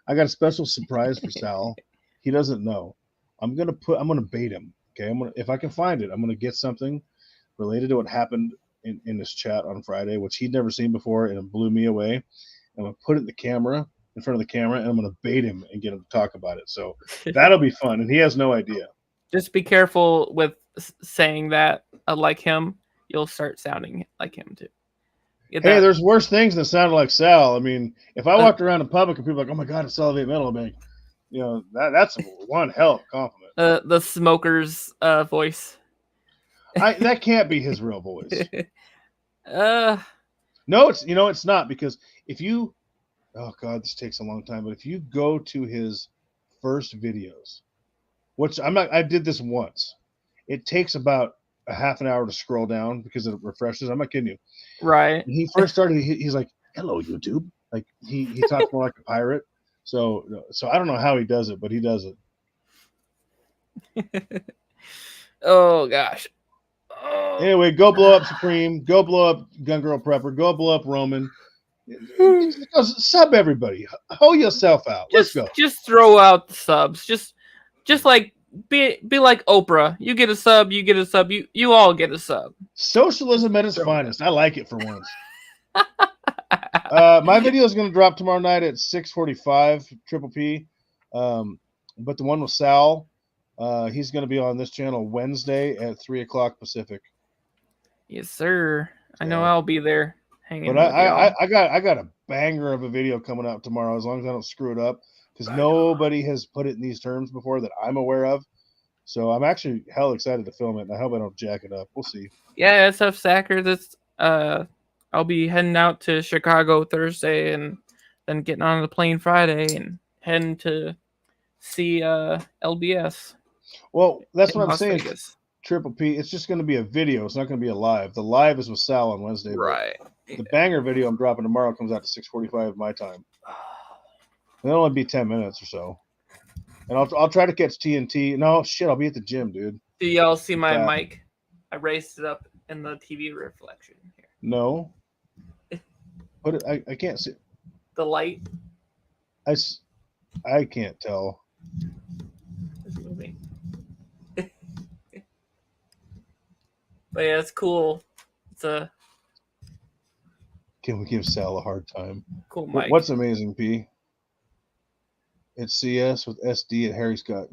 S1: I got a special surprise for Sal. He doesn't know. I'm going to bait him. Okay. If I can find it, I'm going to get something related to what happened in this chat on Friday, which he'd never seen before, and it blew me away. I'm going to put it in front of the camera, and I'm going to bait him and get him to talk about it. So that'll be fun. And he has no idea.
S2: Just be careful with saying that like him. You'll start sounding like him too. Get
S1: Hey,
S2: that.
S1: there's worse things than sounding like Sal. I mean, if I walked around in public and people are like, "Oh my God, it's Elevate Metal," I'm like, you know, that's one hell of a compliment.
S2: The smoker's voice.
S1: That can't be his real voice.
S2: uh,
S1: No, it's not, because if you, oh God, this takes a long time, but if you go to his first videos, which I did this once. It takes about a half an hour to scroll down because it refreshes. I'm not kidding you.
S2: right.
S1: When he first started, he's like, "Hello, YouTube." Like he talks more like a pirate. So I don't know how he does it, but he does it.
S2: Oh gosh. Oh.
S1: Anyway, go blow up Supreme. Go blow up Gun Girl Prepper. Go blow up Roman. Sub everybody. Hoe yourself out. Let's go.
S2: Just throw out the subs. Just like be like Oprah. You get a sub. You get a sub. You all get a sub.
S1: Socialism at its finest. I like it for once. My video is going to drop tomorrow night at 6:45 Triple P. But the one with Sal, he's going to be on this channel Wednesday at 3:00 Pacific.
S2: Yes, sir. I know I'll be there hanging.
S1: But I got a banger of a video coming out tomorrow, as long as I don't screw it up, because nobody has put it in these terms before that I'm aware of. So I'm actually hell excited to film it, and I hope I don't jack it up. We'll see.
S2: Yeah, SF Sacker. That's I'll be heading out to Chicago Thursday, and then getting on the plane Friday and heading to see LBS.
S1: Well, that's what I'm saying.
S2: Vegas.
S1: Triple P, it's just going to be a video. It's not going to be a live. The live is with Sal on Wednesday.
S2: Right.
S1: The banger video I'm dropping tomorrow comes out to 6:45 my time. It'll only be 10 minutes or so. And I'll try to catch TNT. No, shit, I'll be at the gym, dude.
S2: Do y'all see my mic? I raised it up in the TV reflection here.
S1: No. But I can't see.
S2: The light?
S1: I can't tell.
S2: It's moving. But yeah, it's cool. It's a...
S1: Can we give Sal a hard time?
S2: Cool mic.
S1: What's amazing, P? It's CS with SD at Harry Scott.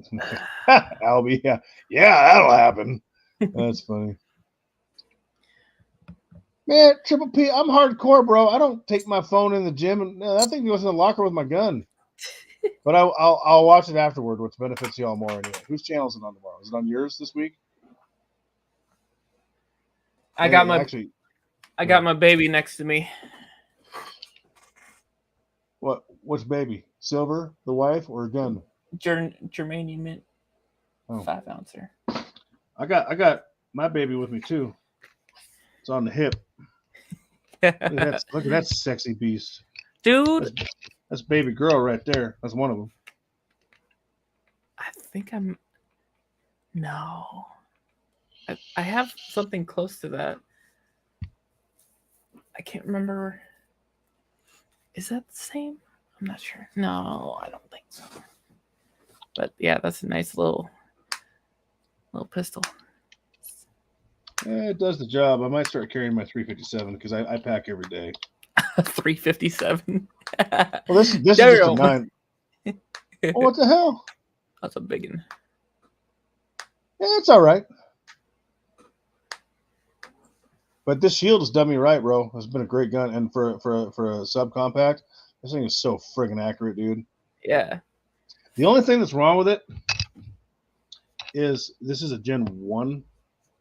S1: Albie, yeah, that'll happen. That's funny. Man, Triple P, I'm hardcore, bro. I don't take my phone in the gym, and that thing goes in the locker with my gun. But I'll watch it afterward, which benefits y'all more anyway. Whose channel is it on tomorrow? Is it on yours this week?
S2: I got my baby next to me.
S1: Which baby? Silver, the wife, or gun?
S2: Germanium mint.
S1: Oh.
S2: 5 ouncer.
S1: I got my baby with me too. It's on the hip. Look at that sexy beast,
S2: dude.
S1: That's baby girl right there. That's one of them.
S2: I think I'm. No. I have something close to that. I can't remember. Is that the same? I'm not sure. No, I don't think so. But yeah, that's a nice little pistol.
S1: It does the job. I might start carrying my 357 because I pack every day.
S2: 357.
S1: Well, this is just a 9. Oh, what the hell?
S2: That's a big one.
S1: Yeah, it's all right. But this shield has done me right, bro. It's been a great gun, and for a subcompact, this thing is so friggin' accurate, dude.
S2: Yeah.
S1: The only thing that's wrong with it is this is a Gen 1,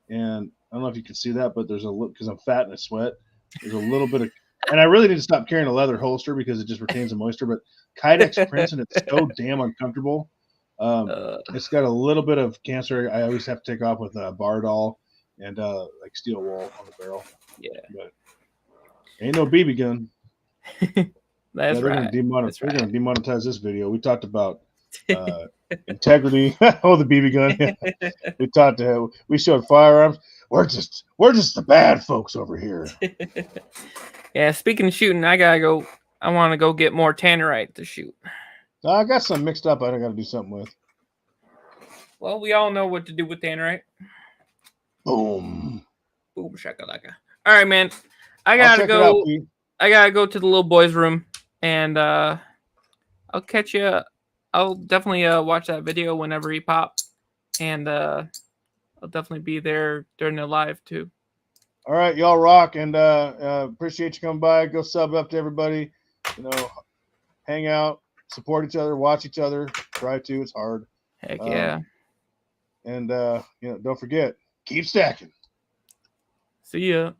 S1: and I don't know if you can see that, but there's a look because I'm fat and I sweat. There's a little bit of, and I really need to stop carrying a leather holster because it just retains the moisture. But Kydex prints, and it's so damn uncomfortable. It's got a little bit of cancer. I always have to take off with Bardol and like steel wool on the barrel.
S2: Yeah,
S1: but ain't no BB gun.
S2: That's right.
S1: They're going to demonetize this video. We talked about integrity. Oh, the BB gun. We showed firearms. We're just the bad folks over here.
S2: Yeah. Speaking of shooting, I gotta go. I want to go get more tannerite to shoot.
S1: I got some mixed up. I got to do something with.
S2: Well, we all know what to do with tannerite.
S1: Boom
S2: shakalaka. All right, man. I gotta go. I gotta go to the little boy's room, and I'll catch you. I'll definitely watch that video whenever he pops, and I'll definitely be there during the live too.
S1: All right, y'all rock, and appreciate you coming by. Go sub up to everybody. Hang out, support each other, watch each other. Try to. It's hard.
S2: Heck yeah.
S1: And don't forget, keep stacking.
S2: See ya.